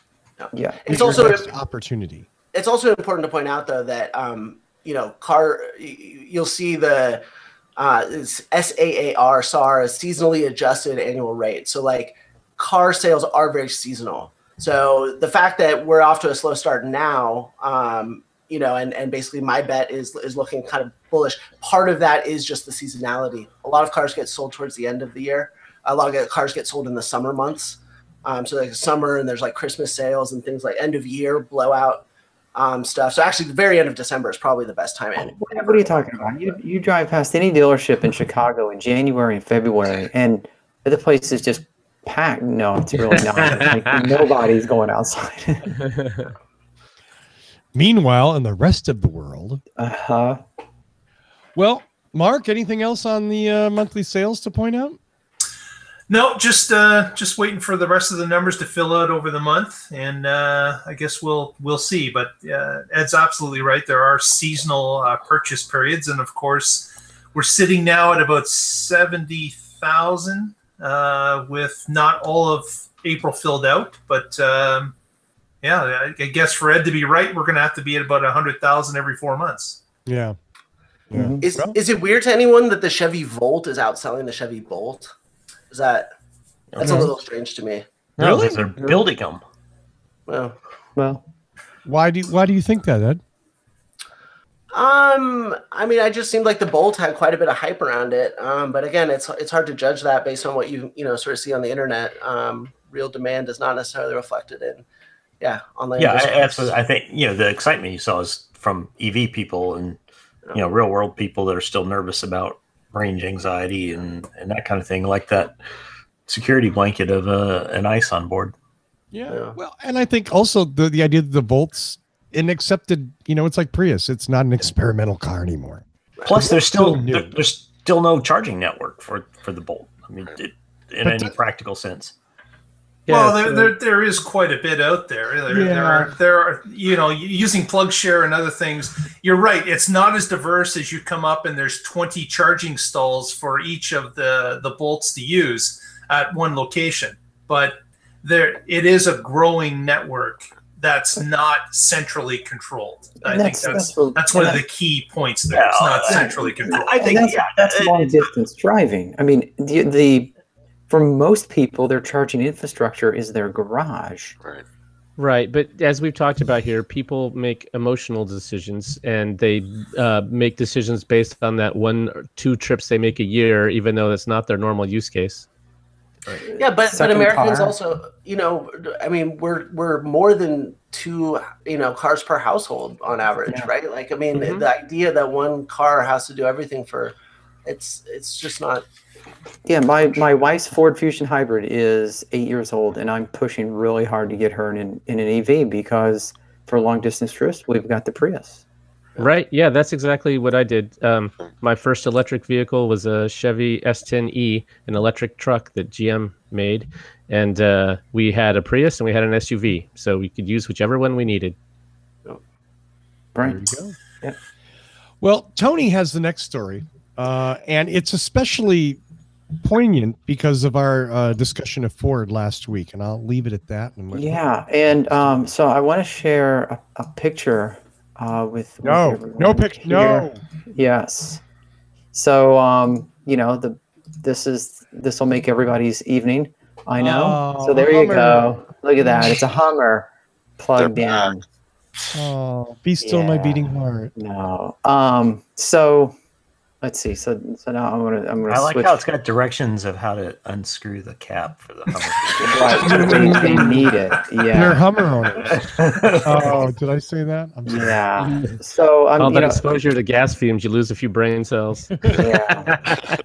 Yeah. It's also an opportunity. It's also important to point out though that you'll see the SAAR seasonally adjusted annual rate. So like car sales are very seasonal. So the fact that we're off to a slow start now, and basically my bet is looking kind of bullish. Part of that is just the seasonality. A lot of cars get sold towards the end of the year. A lot of cars get sold in the summer months. So like summer and there's like Christmas sales and things like end of year blowout stuff. So actually the very end of December is probably the best time. What are you talking about? You drive past any dealership in Chicago in January and February, and the place is just packed. No, it's really not. Like, nobody's going outside. Meanwhile, in the rest of the world, Uh-huh. well, Mark, anything else on the monthly sales to point out? No, just waiting for the rest of the numbers to fill out over the month, and I guess we'll see. But Ed's absolutely right. There are seasonal purchase periods, and of course, we're sitting now at about 70,000, with not all of April filled out. But yeah, I guess for Ed to be right, we're going to have to be at about 100,000 every 4 months. Yeah. Mm-hmm. Is it weird to anyone that the Chevy Volt is outselling the Chevy Bolt? That's a little strange to me. No, because they're building them. Well, Why do you think that, Ed? I mean, I just seemed like the Bolt had quite a bit of hype around it. But again, it's hard to judge that based on what you sort of see on the internet. Real demand is not necessarily reflected in online. Yeah, absolutely. I think the excitement you saw is from EV people and real world people that are still nervous about range anxiety and that kind of thing, like that security blanket of an ICE on board. Yeah. Well, and I think also the idea that the Volt's an accepted, it's like Prius. It's not an experimental car anymore. Plus, there's still no charging network for the Bolt. I mean, in any practical sense. Yeah, well, there is quite a bit out there. There are using PlugShare and other things. You're right. It's not as diverse as you come up and there's 20 charging stalls for each of the Bolts to use at one location. But it is a growing network that's not centrally controlled. I And think that's one of the key points there. It's not centrally controlled. I think that's long distance driving. I mean, the for most people, their charging infrastructure is their garage. Right. Right, but as we've talked about here, people make emotional decisions, and they make decisions based on that 1 or 2 trips they make a year, even though that's not their normal use case. Right. Yeah, but Second Americans car. also, I mean, we're more than 2, cars per household on average, Yeah. right? Like, I mean, Mhm. the idea that one car has to do everything it's just not. Yeah, my wife's Ford Fusion Hybrid is 8 years old, and I'm pushing really hard to get her in an EV because for long distance trips, we've got the Prius. Right, yeah, that's exactly what I did. My first electric vehicle was a Chevy S10E, an electric truck that GM made, and we had a Prius and we had an SUV, so we could use whichever one we needed. Right. There you go. Yep. Well, Tony has the next story, and it's especially poignant because of our discussion of Ford last week, and I'll leave it at that. Yeah, and so I want to share a picture with everyone no picture, here. no. Yes. So this will make everybody's evening. I know. Oh, So there you Hummer. go. Look at that. It's a Hummer plugged They're in. Oh, be still my Yeah. beating heart. No. So let's see. So now I'm gonna I like switch. how it's got directions of how to unscrew the cap for the Hummer. Right. They need it. They're Yeah. Hummer owners. Oh, did I say that? I'm sorry. Yeah. So All I'm that exposure to gas fumes, you lose a few brain cells. yeah.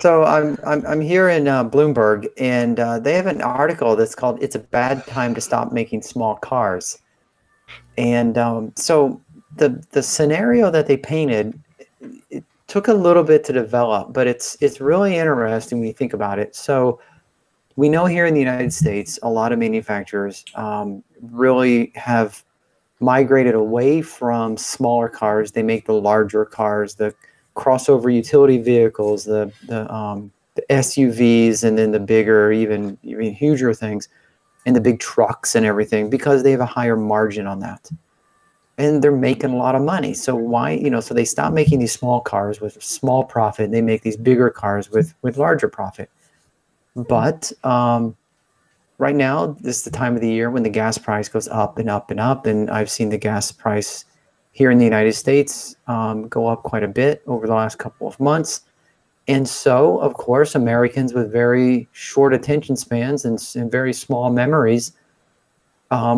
So I'm here in Bloomberg, and they have an article that's called "It's a Bad Time to Stop Making Small Cars," and so the scenario that they painted, it took a little bit to develop, but it's really interesting when you think about it. So we know here in the United States, a lot of manufacturers really have migrated away from smaller cars. They make the larger cars, the crossover utility vehicles, the SUVs, and then the bigger, even huger things, and the big trucks and everything, because they have a higher margin on that. And they're making a lot of money. So why, so they stop making these small cars with small profit. They make these bigger cars with larger profit. But right now, this is the time of the year when the gas price goes up and up and up. And I've seen the gas price here in the United States go up quite a bit over the last couple of months. And so, of course, Americans with very short attention spans and very small memories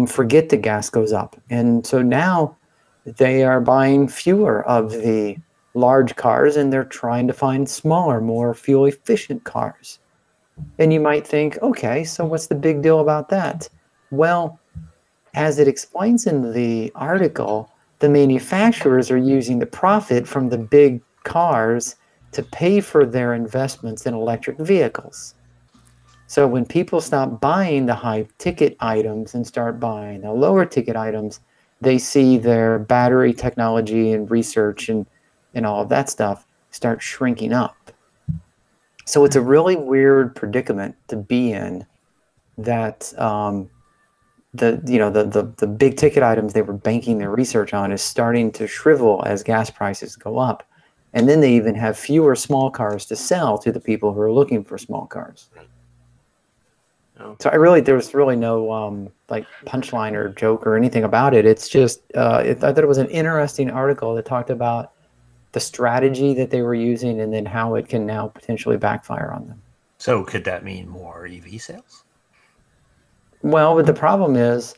forget the gas goes up. And so now they are buying fewer of the large cars, and they're trying to find smaller, more fuel efficient cars. And you might think, okay, so what's the big deal about that? Well, as it explains in the article, the manufacturers are using the profit from the big cars to pay for their investments in electric vehicles. So when people stop buying the high ticket items and start buying the lower ticket items, they see their battery technology and research and all of that stuff start shrinking up. So it's a really weird predicament to be in, that the big ticket items they were banking their research on is starting to shrivel as gas prices go up. And then they even have fewer small cars to sell to the people who are looking for small cars. So there was really no like punchline or joke or anything about it. It's just I thought it was an interesting article that talked about the strategy that they were using and then how it can now potentially backfire on them. So could that mean more EV sales? Well, but the problem is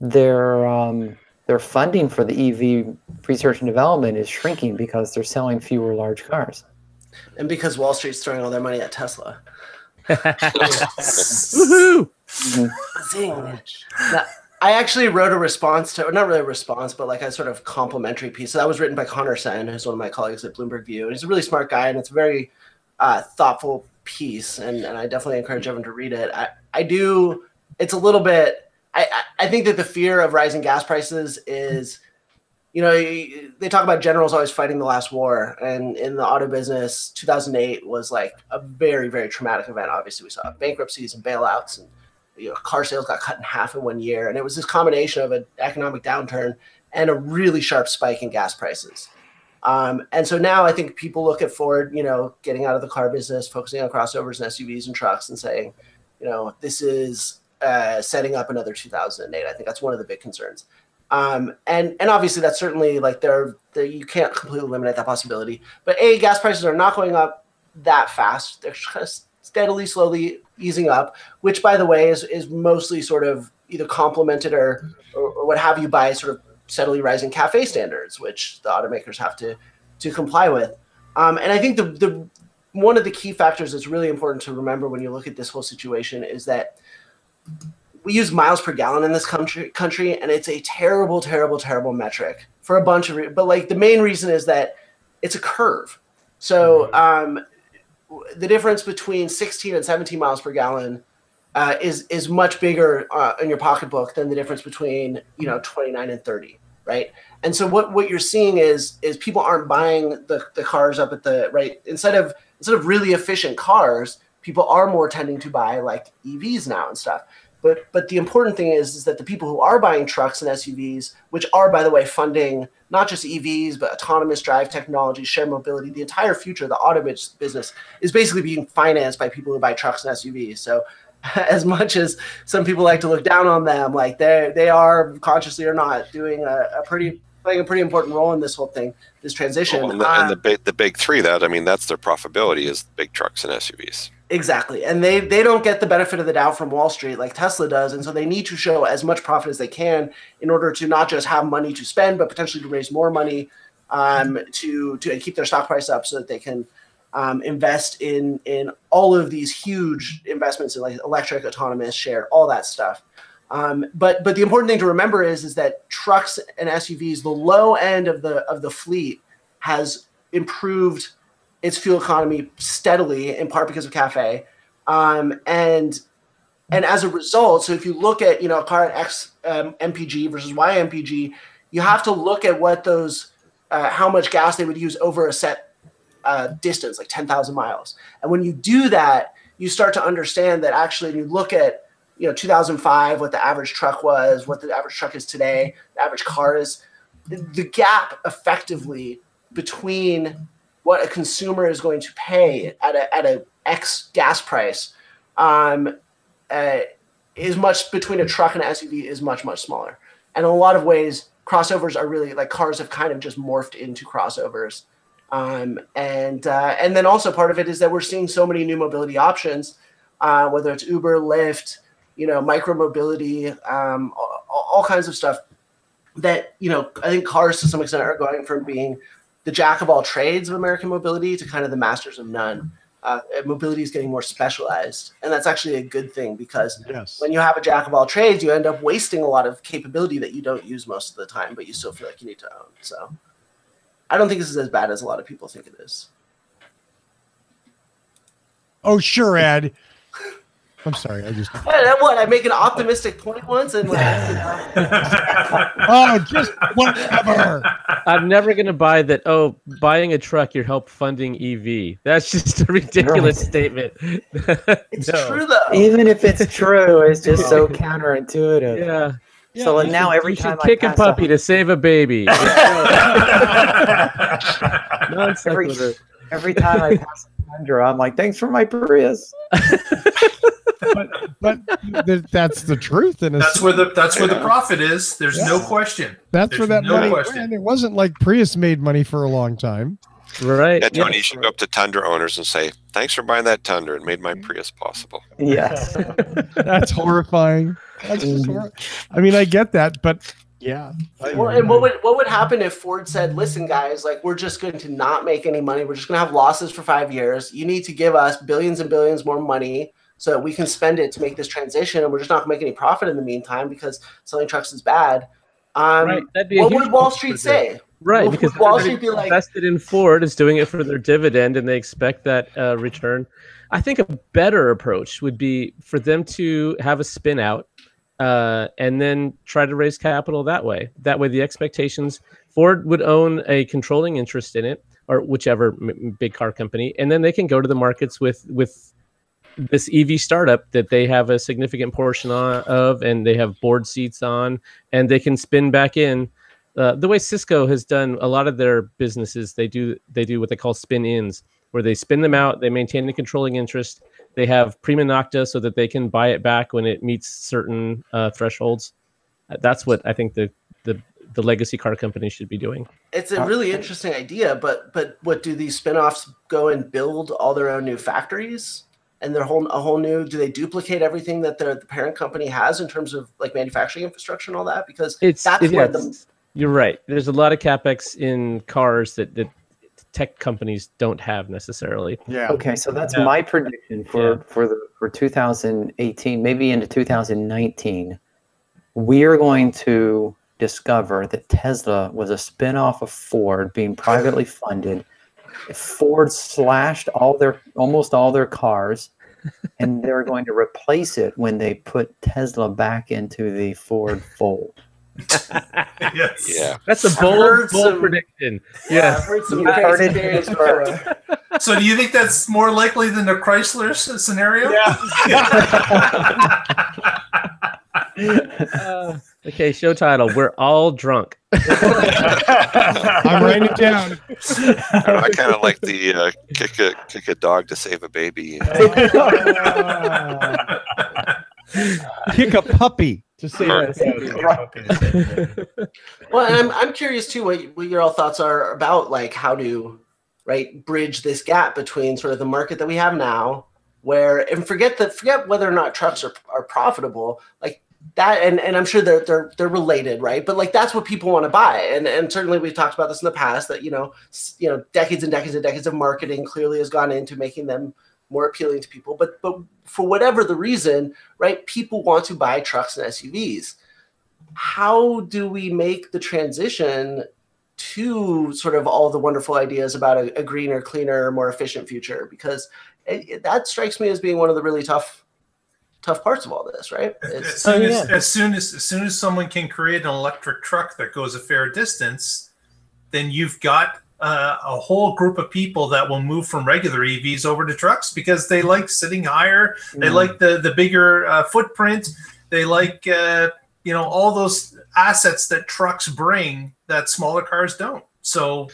their funding for the EV research and development is shrinking because they're selling fewer large cars. And because Wall Street's throwing all their money at Tesla. Woohoo! Zing. Now, I actually wrote a response to, not really a response, but like a sort of complimentary piece. So that was written by Connor Sen, who's one of my colleagues at Bloomberg View. And he's a really smart guy, and it's a very thoughtful piece. And I definitely encourage everyone to read it. I do, it's a little bit, I think that the fear of rising gas prices is, they talk about generals always fighting the last war. And in the auto business, 2008 was like a very, very traumatic event. Obviously, we saw bankruptcies and bailouts. And car sales got cut in half in 1 year, and it was this combination of an economic downturn and a really sharp spike in gas prices. And so now I think people look at Ford, getting out of the car business, focusing on crossovers and SUVs and trucks, and saying, this is setting up another 2008. I think that's one of the big concerns. And obviously that's certainly like you can't completely eliminate that possibility. But gas prices are not going up that fast. They're just steadily, slowly easing up, which, by the way, is mostly sort of either complemented or what have you by sort of steadily rising CAFE standards, which the automakers have to comply with. And I think the one of the key factors that's really important to remember when you look at this whole situation is that we use miles per gallon in this country, and it's a terrible, terrible, terrible metric for a bunch of but like the main reason is that it's a curve. So the difference between 16 and 17 miles per gallon is much bigger in your pocketbook than the difference between 29 and 30, right? And so what you're seeing is people aren't buying the cars up at the right instead of really efficient cars, people are more tending to buy like EVs now and stuff. But the important thing is that the people who are buying trucks and SUVs, which are, by the way, funding not just EVs, but autonomous drive technology, shared mobility, the entire future of the auto business is basically being financed by people who buy trucks and SUVs. So as much as some people like to look down on them, like they are, consciously or not, doing playing a pretty important role in this whole thing, this transition. And the big three, that's their profitability, is big trucks and SUVs. Exactly. And they don't get the benefit of the doubt from Wall Street like Tesla does. And so they need to show as much profit as they can in order to not just have money to spend, but potentially to raise more money to keep their stock price up so that they can invest in all of these huge investments in like electric, autonomous, shared, all that stuff. But the important thing to remember is that trucks and SUVs, the low end of the fleet, has improved its fuel economy steadily, in part because of CAFE. And as a result, so if you look at a car at X MPG versus Y MPG, you have to look at what those how much gas they would use over a set distance, like 10,000 miles. And when you do that, you start to understand that actually, when you look at 2005, what the average truck was, what the average truck is today, the average car is, the gap effectively between what a consumer is going to pay at a X gas price is much between a truck and an SUV is much, much smaller. And in a lot of ways, crossovers are really like cars have kind of just morphed into crossovers. And then also part of it is that we're seeing so many new mobility options, whether it's Uber, Lyft, micro mobility, all kinds of stuff that, I think cars to some extent are going from being the jack of all trades of American mobility to kind of the masters of none. Mobility is getting more specialized, and that's actually a good thing because when you have a jack of all trades, you end up wasting a lot of capability that you don't use most of the time, but you still feel like you need to own. So I don't think this is as bad as a lot of people think it is. Oh, sure, Ed. I'm sorry. I make an optimistic point once and oh, just whatever. I'm never going to buy that. Oh, buying a truck, you're help funding EV. That's just a ridiculous statement. It's true though. Even if it's true, it's just so counterintuitive. Yeah. So now every time I kick a puppy to save a baby. Every time I pass a Tundra, I'm like, thanks for my Prius. but that's the truth, and that's where the profit is. There's no question. That's where that money went. And it wasn't like Prius made money for a long time, right? Yeah, Tony, you should go up to Tundra owners and say, "Thanks for buying that Tundra. It made my Prius possible." Yes, that's horrifying. That's just I mean, I get that, but yeah. Well, and what would happen if Ford said, "Listen, guys, like we're just going to not make any money. We're just going to have losses for 5 years. You need to give us billions and billions more money so that we can spend it to make this transition, and we're just not going to make any profit in the meantime because selling trucks is bad." Right. What would Wall Street say? Right, because Wall Street be like, invested in Ford is doing it for their dividend, and they expect that return. I think a better approach would be for them to have a spin out and then try to raise capital that way. That way, the expectations, Ford would own a controlling interest in it, or whichever big car company, and then they can go to the markets with this EV startup that they have a significant portion of, and they have board seats on, and they can spin back in. The way Cisco has done a lot of their businesses, they do what they call spin-ins, where they spin them out, they maintain the controlling interest, they have prima nocta so that they can buy it back when it meets certain thresholds. That's what I think the legacy car companies should be doing. It's a really interesting idea, but what do these spin-offs go and build all their own new factories? And a whole new, do they duplicate everything that the parent company has in terms of like manufacturing infrastructure and all that? Because you're right. There's a lot of CapEx in cars that tech companies don't have necessarily. Yeah. Okay, so that's my prediction for 2018, maybe into 2019. We are going to discover that Tesla was a spin-off of Ford being privately funded. Ford slashed almost all their cars, and they're going to replace it when they put Tesla back into the Ford fold. Yes. Yeah. That's a bold prediction. Yeah, I've heard some crazy theories before. So do you think that's more likely than the Chrysler scenario? Yeah. Okay, show title. We're all drunk. I'm writing it down. I kind of like the kick a dog to save a baby. Kick a puppy to save Well, and I'm curious too what your all thoughts are about like how to bridge this gap between sort of the market that we have now, and forget whether or not trucks are profitable, like that, and I'm sure they're related, right? But like that's what people want to buy, and certainly we've talked about this in the past that decades and decades and decades of marketing clearly has gone into making them more appealing to people, but for whatever the reason, right, people want to buy trucks and SUVs. How do we make the transition to sort of all the wonderful ideas about a greener, cleaner, more efficient future? Because that strikes me as being one of the really tough parts of all this, right? As soon as someone can create an electric truck that goes a fair distance, then you've got a whole group of people that will move from regular EVs over to trucks because they like sitting higher. They like the bigger footprint. They like all those assets that trucks bring that smaller cars don't. So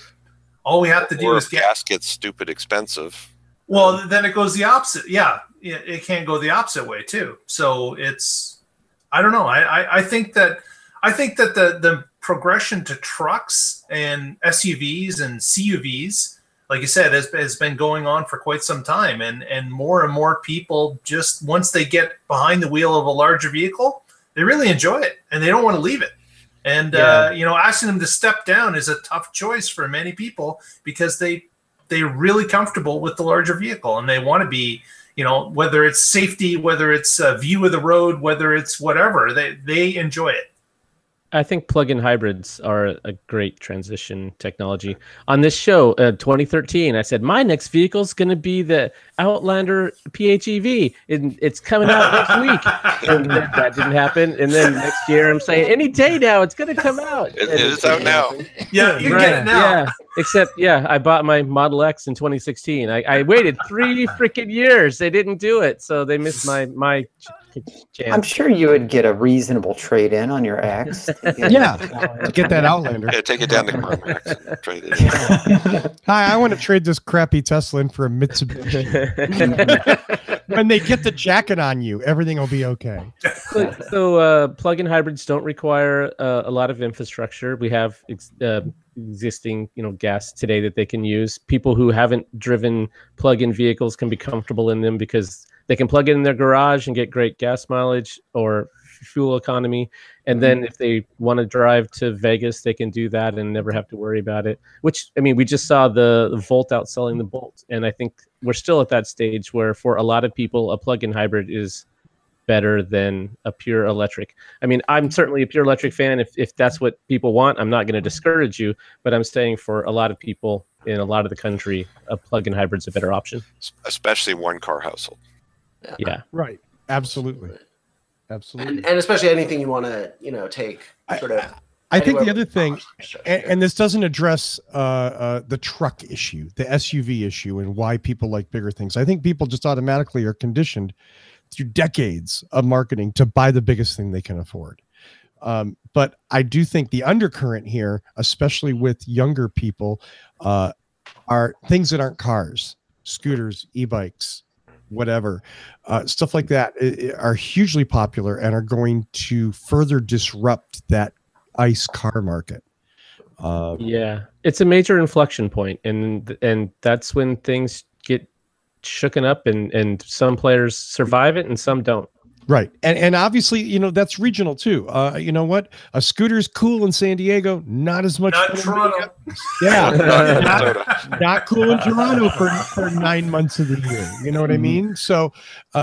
all we have to do is gas gets stupid expensive. Well, then it goes the opposite. Yeah, it can go the opposite way too. So I don't know. I think that the progression to trucks and SUVs and CUVs, like you said, has been going on for quite some time, and more people just once they get behind the wheel of a larger vehicle, they really enjoy it and they don't want to leave it. And asking them to step down is a tough choice for many people because they're really comfortable with the larger vehicle and they want to be, whether it's safety, whether it's a view of the road, whether it's whatever, they enjoy it. I think plug-in hybrids are a great transition technology. On this show, 2013, I said, my next vehicle is going to be the Outlander PHEV. It's coming out next week. And that didn't happen. And then next year, I'm saying, any day now, it's going to come out. It is out now. Yeah, you get it now. Yeah. Except, I bought my Model X in 2016. I waited 3 freaking years. They didn't do it. So they missed my chance. I'm sure you would get a reasonable trade-in on your X. To get that Outlander. Yeah, take it down to CarMax. Trade it in. Hi, I want to trade this crappy Tesla in for a Mitsubishi. When they get the jacket on you, everything will be okay. So plug-in hybrids don't require a lot of infrastructure. We have existing gas today that they can use. People who haven't driven plug-in vehicles can be comfortable in them because they can plug it in their garage and get great gas mileage or fuel economy. And then if they want to drive to Vegas, they can do that and never have to worry about it. Which, we just saw the Volt outselling the Bolt. And I think we're still at that stage where for a lot of people, a plug-in hybrid is better than a pure electric. I'm certainly a pure electric fan. If that's what people want, I'm not going to discourage you, but I'm saying for a lot of people in a lot of the country, a plug-in hybrid's a better option. Especially one-car household. Yeah. Right. Absolutely. And especially anything you want to, take sort of I think the other thing, and this doesn't address the truck issue, the SUV issue, and why people like bigger things. I think people just automatically are conditioned through decades of marketing to buy the biggest thing they can afford. But I do think the undercurrent here, especially with younger people, are things that aren't cars, scooters, e-bikes, whatever, stuff like that are hugely popular and are going to further disrupt that ICE car market. Yeah, it's a major inflection point, and that's when things get shooken up, and some players survive it and some don't. Right. And obviously, you know, that's regional too. You know what? A scooter's cool in San Diego, not as much. Not Toronto. Yeah. not cool in Toronto for 9 months of the year. You know what I mean? So,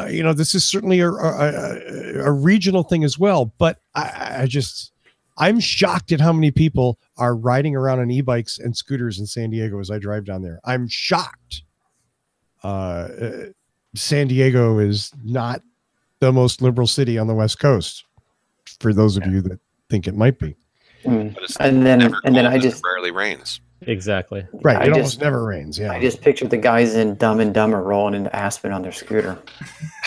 you know, this is certainly a regional thing as well. But I'm shocked at how many people are riding around on e-bikes and scooters in San Diego as I drive down there. I'm shocked. San Diego is not the most liberal city on the West Coast, for those of you that think it might be. And then I just rarely rains. Exactly. Right. It almost never rains. Yeah. I just pictured the guys in Dumb and Dumber rolling into Aspen on their scooter.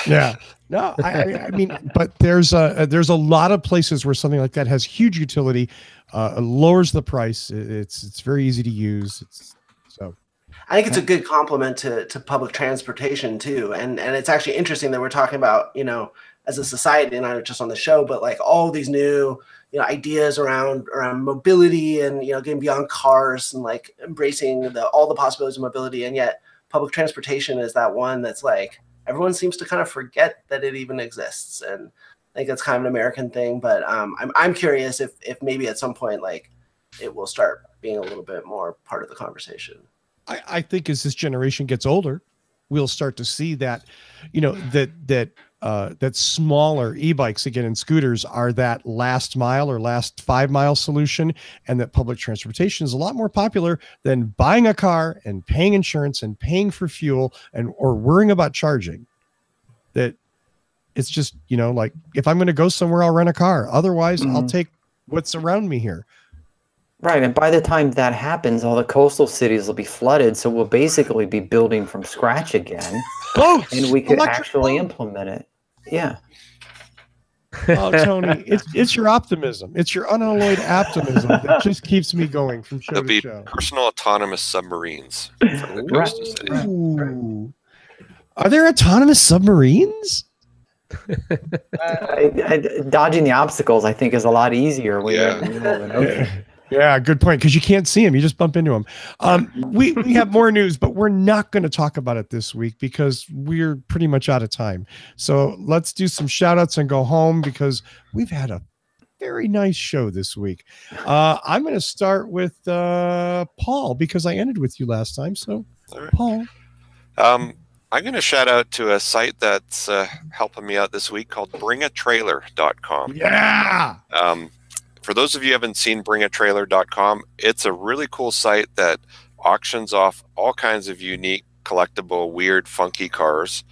Yeah. No, I mean, but there's a lot of places where something like that has huge utility, lowers the price. It's very easy to use. I think it's a good complement to public transportation too. And it's actually interesting that we're talking about, you know, as a society, and not just on the show, but like all these new, you know, ideas around mobility and, you know, getting beyond cars and like embracing all the possibilities of mobility. And yet public transportation is that one that's like, everyone seems to kind of forget that it even exists. And I think that's kind of an American thing, but I'm curious if maybe at some point, like it will start being a little bit more part of the conversation. I think as this generation gets older, we'll start to see that, you know, that smaller e-bikes again and scooters are that last mile or last 5 mile solution, and that public transportation is a lot more popular than buying a car and paying insurance and paying for fuel or worrying about charging. That it's just, you know, like if I'm going to go somewhere, I'll rent a car. Otherwise, I'll take what's around me here. Right, and by the time that happens, all the coastal cities will be flooded, so we'll basically be building from scratch again. Boats! And we could actually implement it. Yeah. Oh, Tony, it's your optimism. It's your unalloyed optimism that just keeps me going from show There'll to be show. personal autonomous submarines from the coastal cities. Ooh. Are there autonomous submarines? Dodging the obstacles, I think, is a lot easier when you're in the middle of an ocean. Yeah, good point, because you can't see them. You just bump into them. We have more news, but we're not going to talk about it this week because we're pretty much out of time. So let's do some shout outs and go home because we've had a very nice show this week. I'm going to start with Paul because I ended with you last time. So, right. Paul. I'm going to shout out to a site that's helping me out this week called bringatrailer.com. Yeah. For those of you who haven't seen bringatrailer.com, it's a really cool site that auctions off all kinds of unique, collectible, weird, funky cars.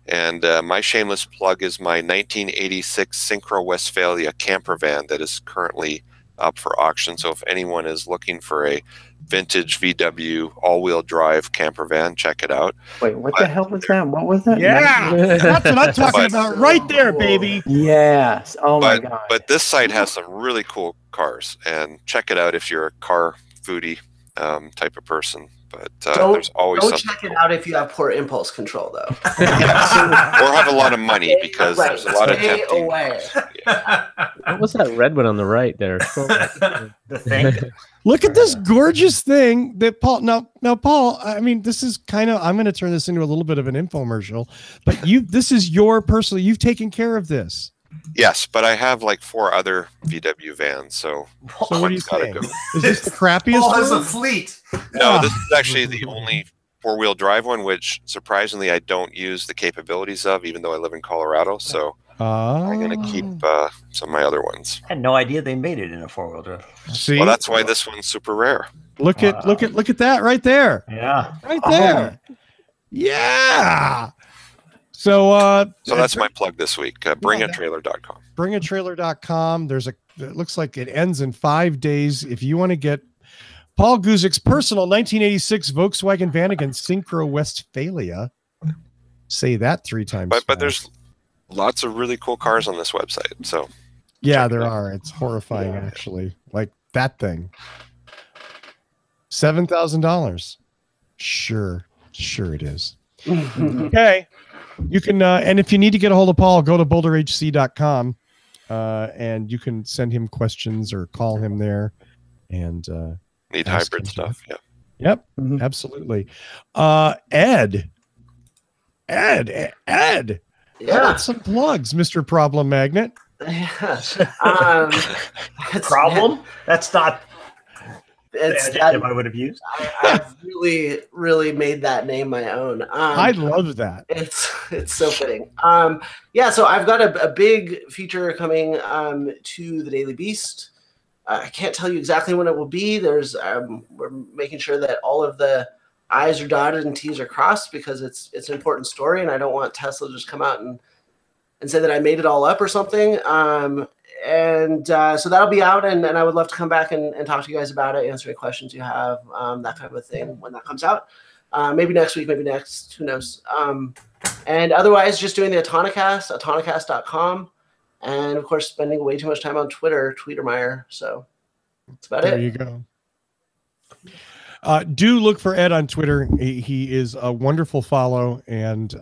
And my shameless plug is my 1986 Synchro Westphalia camper van that is currently up for auction. So if anyone is looking for a vintage VW all-wheel drive camper van, check it out. Wait, what the hell was that? What was that? Yeah, that's what I'm talking about right there, baby. Yes. Oh my God. But this site has some really cool cars, and check it out if you're a car foodie type of person. But there's always don't something. Check it out if you have poor impulse control, though. Yes. Or have a lot of money because there's a lot of tempting. Yeah. What was that red one on the right there? The thing. Look at this gorgeous thing that Paul. Now, Paul. I mean, this is kind of. I'm going to turn this into a little bit of an infomercial, but this is your personal. You've taken care of this. Yes, but I have like 4 other VW vans, so what are you saying? go. Is this the crappiest Paul has a one? fleet. No, this is actually the only 4-wheel drive one, which surprisingly I don't use the capabilities of, even though I live in Colorado. So I'm going to keep some of my other ones. I had no idea they made it in a 4-wheel drive. See, well, that's why this one's super rare. Look at that right there. Yeah, right there. Yeah. So that's my plug this week. Bringatrailer.com. Bringatrailer.com. There's it looks like it ends in 5 days. If you want to get Paul Guzik's personal 1986 Volkswagen Vanagon Synchro Westphalia, say that 3 times. But there's lots of really cool cars on this website. So yeah, there are. It's horrifying, actually. Like that thing. $7,000. Sure it is. Okay. You can, and if you need to get a hold of Paul, go to boulderhc.com, and you can send him questions or call him there. And need hybrid stuff. Yeah. Yep. Absolutely. Ed. How about some plugs, Mr. Problem Magnet? Yeah. Problem? That's not It's the adjective I would have used. I've really made that name my own. I love that. It's so fitting. Yeah, so I've got a big feature coming to the Daily Beast. I can't tell you exactly when it will be. There's we're making sure that all of the I's are dotted and T's are crossed because it's an important story, and I don't want Tesla to just come out and say that I made it all up or something. So that'll be out, and I would love to come back and talk to you guys about it, answer any questions you have, that kind of a thing when that comes out. Maybe next week, maybe next, who knows. And otherwise, just doing the Autonocast, autonocast.com, and of course, spending way too much time on Twitter, Tweetermeyer. So that's about it. There you go. Do look for Ed on Twitter. He is a wonderful follow. And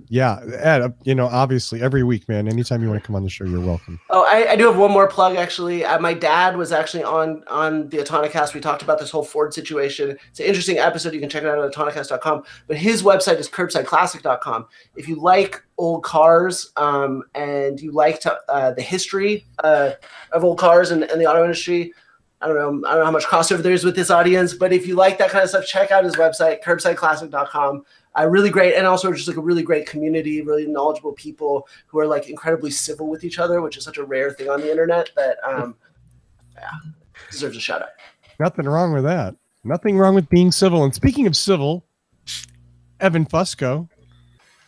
yeah, Ed, obviously every week, man, anytime you want to come on the show, you're welcome. Oh, I do have one more plug, actually. My dad was actually on the Autonocast. We talked about this whole Ford situation. It's an interesting episode. You can check it out at autonocast.com. But his website is curbsideclassic.com. If you like old cars and you like the history of old cars and the auto industry, I don't know how much crossover there is with this audience, but if you like that kind of stuff, check out his website, curbsideclassic.com. Really great, and also just like a really great community, really knowledgeable people who are like incredibly civil with each other, which is such a rare thing on the internet that deserves a shout out. Nothing wrong with that. Nothing wrong with being civil. And speaking of civil, Evan Fusco.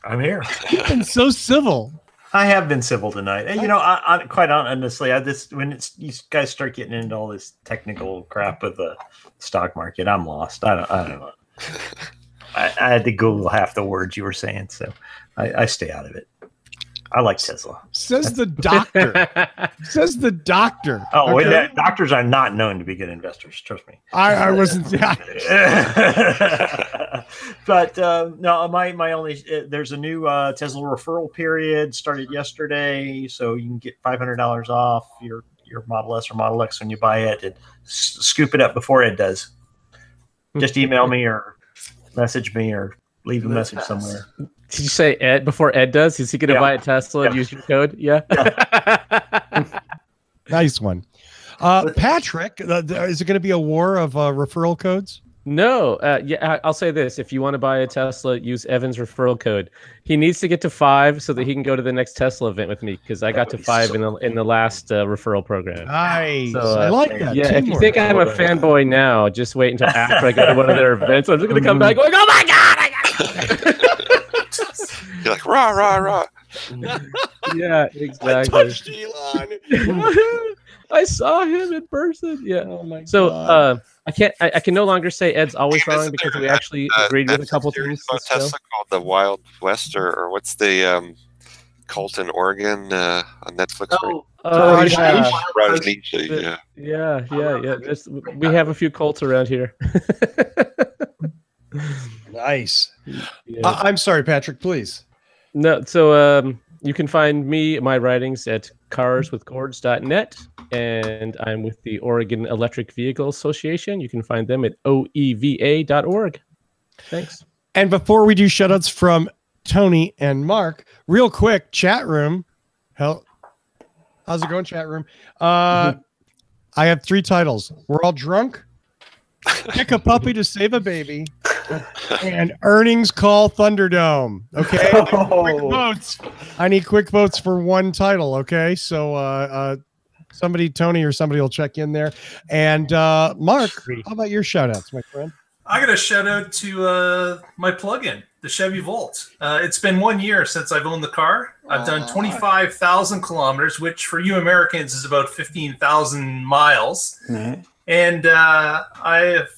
I'm here. You've been so civil. I have been civil tonight. And, I quite honestly, when you guys start getting into all this technical crap with the stock market, I'm lost. I don't know. I had to Google half the words you were saying, so I stay out of it. I like Tesla. Says the doctor. Says the doctor. Oh, okay. Doctors are not known to be good investors. Trust me. I wasn't. But no, my only there's a new Tesla referral period started yesterday, so you can get $500 off your Model S or Model X when you buy it, and scoop it up before Ed does. Just email me or message me or leave a message somewhere. Did you say Ed before Ed does? Is he going to buy a Tesla and use your code? Yeah. Nice one. Patrick, is it going to be a war of referral codes? No. Yeah, I'll say this. If you want to buy a Tesla, use Evan's referral code. He needs to get to 5 so that he can go to the next Tesla event with me, because I got to 5 in the last referral program. Nice. So, I like that. Yeah, if you think I'm a fanboy now, just wait until after I go to one of their events. I'm just going to come back going, oh my God, I got it. You're like, rah, rah, rah. Yeah, exactly. I touched Elon. I saw him in person. Yeah. Oh my God. So I can no longer say Ed's always wrong because we actually agreed with a couple things. Tesla called the Wild West, or what's the Colton, Oregon on Netflix? Yeah. We have a few cults around here. Nice. Yeah. I'm sorry, Patrick, please. No, so you can find my writings at carswithcords.net, and I'm with the Oregon Electric Vehicle Association. You can find them at oeva.org. Thanks. And before we do shoutouts from Tony and Mark, real quick, chat room. How's it going, chat room? I have 3 titles. We're all drunk. Pick a puppy to save a baby. And earnings call Thunderdome. Okay. Quick votes. I need quick votes for one title. Okay. So Tony or somebody will check in there. And Mark, how about your shout outs, my friend? I got a shout out to my plug-in, the Chevy Volt. It's been 1 year since I've owned the car, I've done 25,000 kilometers, which for you Americans is about 15,000 miles. Right. And I have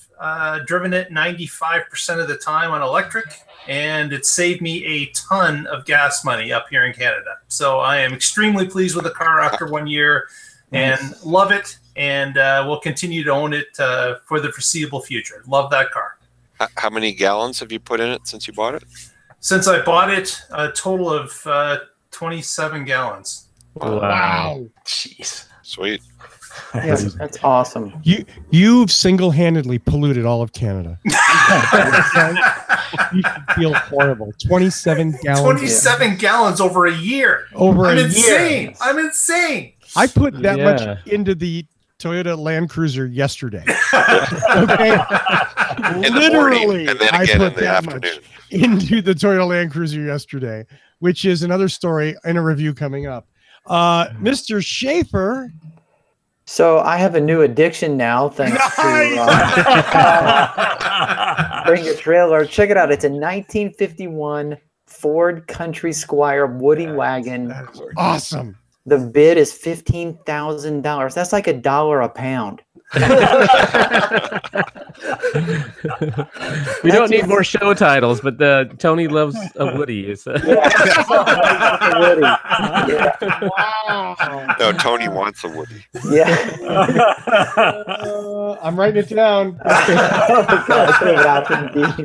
driven it 95% of the time on electric, and it saved me a ton of gas money up here in Canada. So I am extremely pleased with the car after 1 year and love it, and will continue to own it for the foreseeable future. Love that car. How many gallons have you put in it since you bought it? Since I bought it, a total of 27 gallons. Wow. Jeez. Sweet. Yes, that's awesome. You've single-handedly polluted all of Canada. You should feel horrible. 27 gallons. 27 gallons over a year. I'm insane. I'm insane. I put that much into the Toyota Land Cruiser yesterday. Okay. Literally, and then I again put in the that afternoon. much into the Toyota Land Cruiser yesterday, which is another story in a review coming up. Mr. Schaefer. So I have a new addiction now, thanks to Bring a Trailer. Check it out. It's a 1951 Ford Country Squire Woody wagon. That's awesome. The bid is $15,000. That's like $1 a pound. We don't need more show titles, but Tony loves a Woody. Wow. No, Tony wants a Woody. Yeah. I'm writing it down.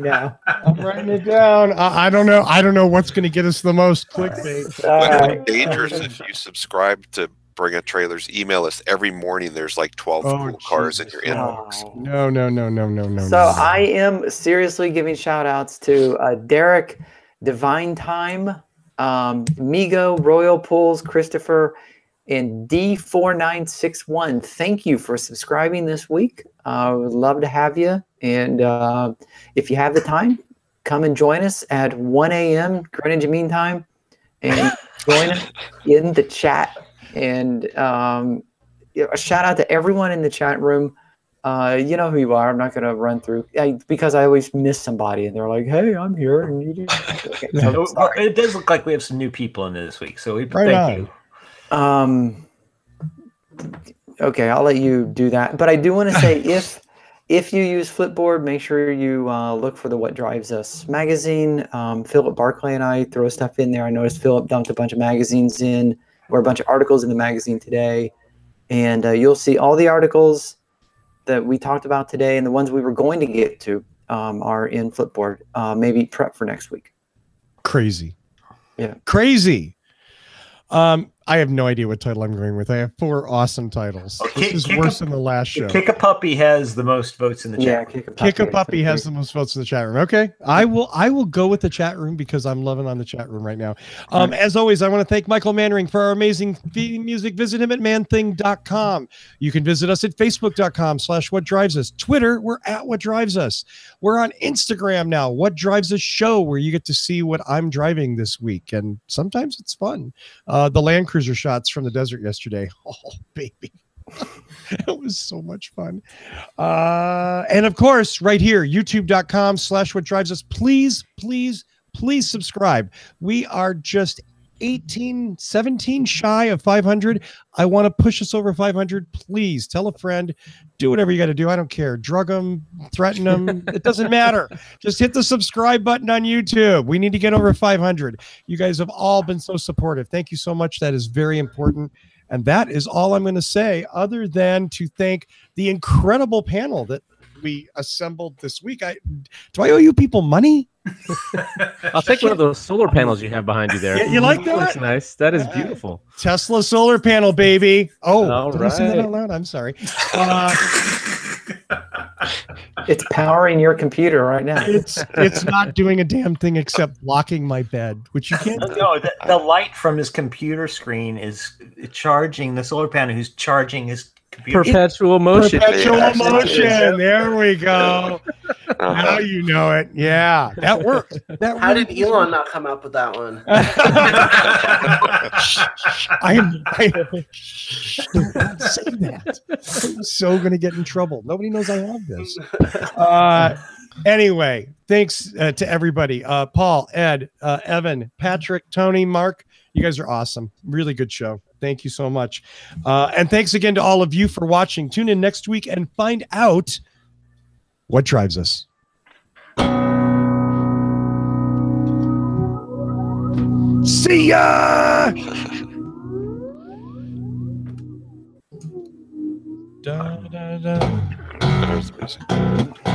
Now. I'm writing it down. I don't know. I don't know what's going to get us the most clickbait. But it'd be dangerous if you subscribe to Bring a Trailer's email list every morning. There's like 12 cool cars in your inbox. No. So I am seriously giving shout outs to Derek, Divine Time, Migo, Royal Pools, Christopher, and D4961. Thank you for subscribing this week. I would love to have you. And if you have the time, come and join us at 1 a.m. Greenwich Mean Time and join us in the chat. And a shout out to everyone in the chat room. You know who you are. I'm not going to run through because I always miss somebody, and they're like, "Hey, I'm here." And you okay, so It does look like we have some new people in this week, so thank you. Okay, I'll let you do that. But I do want to say, if you use Flipboard, make sure you look for the What Drives Us magazine. Philip Barclay and I throw stuff in there. I noticed Philip dumped a bunch of magazines in, or a bunch of articles in the magazine today. And you'll see all the articles that we talked about today and the ones we were going to get to are in Flipboard. Maybe prep for next week. Crazy. Yeah. Crazy. I have no idea what title I'm going with. I have 4 awesome titles. This is worse than the last show. Kick a Puppy has the most votes in the chat. Yeah, Kick a Puppy has the most votes in the chat room. Okay. I will go with the chat room because I'm loving on the chat room right now. As always, I want to thank Michael Mannering for our amazing theme music. Visit him at manthing.com. You can visit us at facebook.com/whatdrivesus. Twitter, we're at What Drives Us. We're on Instagram now, What Drives Us Show, where you get to see what I'm driving this week. And sometimes it's fun. The Land Cruiser shots from the desert yesterday. Oh, baby. It was so much fun. And of course, right here, youtube.com/whatdrivesus. Please subscribe. We are just 17 shy of 500. I want to push us over 500. Please tell a friend, do whatever you got to do. I don't care. Drug them, threaten them. It doesn't matter. Just hit the subscribe button on YouTube. We need to get over 500. You guys have all been so supportive. Thank you so much. That is very important. And that is all I'm going to say, other than to thank the incredible panel that we assembled this week. Do I owe you people money? I'll take one of those solar panels you have behind you there. You like that? That's nice. That is beautiful. Tesla solar panel, baby. Oh, all did I say that right. out loud? I'm sorry. It's powering your computer right now. It's not doing a damn thing except blocking my bed, which you can't do. No, the light from his computer screen is charging the solar panel, who's charging his computer. Perpetual motion. Perpetual motion. There we go. Now you know it. Yeah, that worked. How did Elon not come up with that one? Don't say that. I'm so going to get in trouble. Nobody knows I have this. Anyway, thanks to everybody. Paul, Ed, Evan, Patrick, Tony, Mark, You guys are awesome. Really good show. Thank you so much. And thanks again to all of you for watching. Tune in next week and find out what drives us. See ya! Da, da, da. There's the music.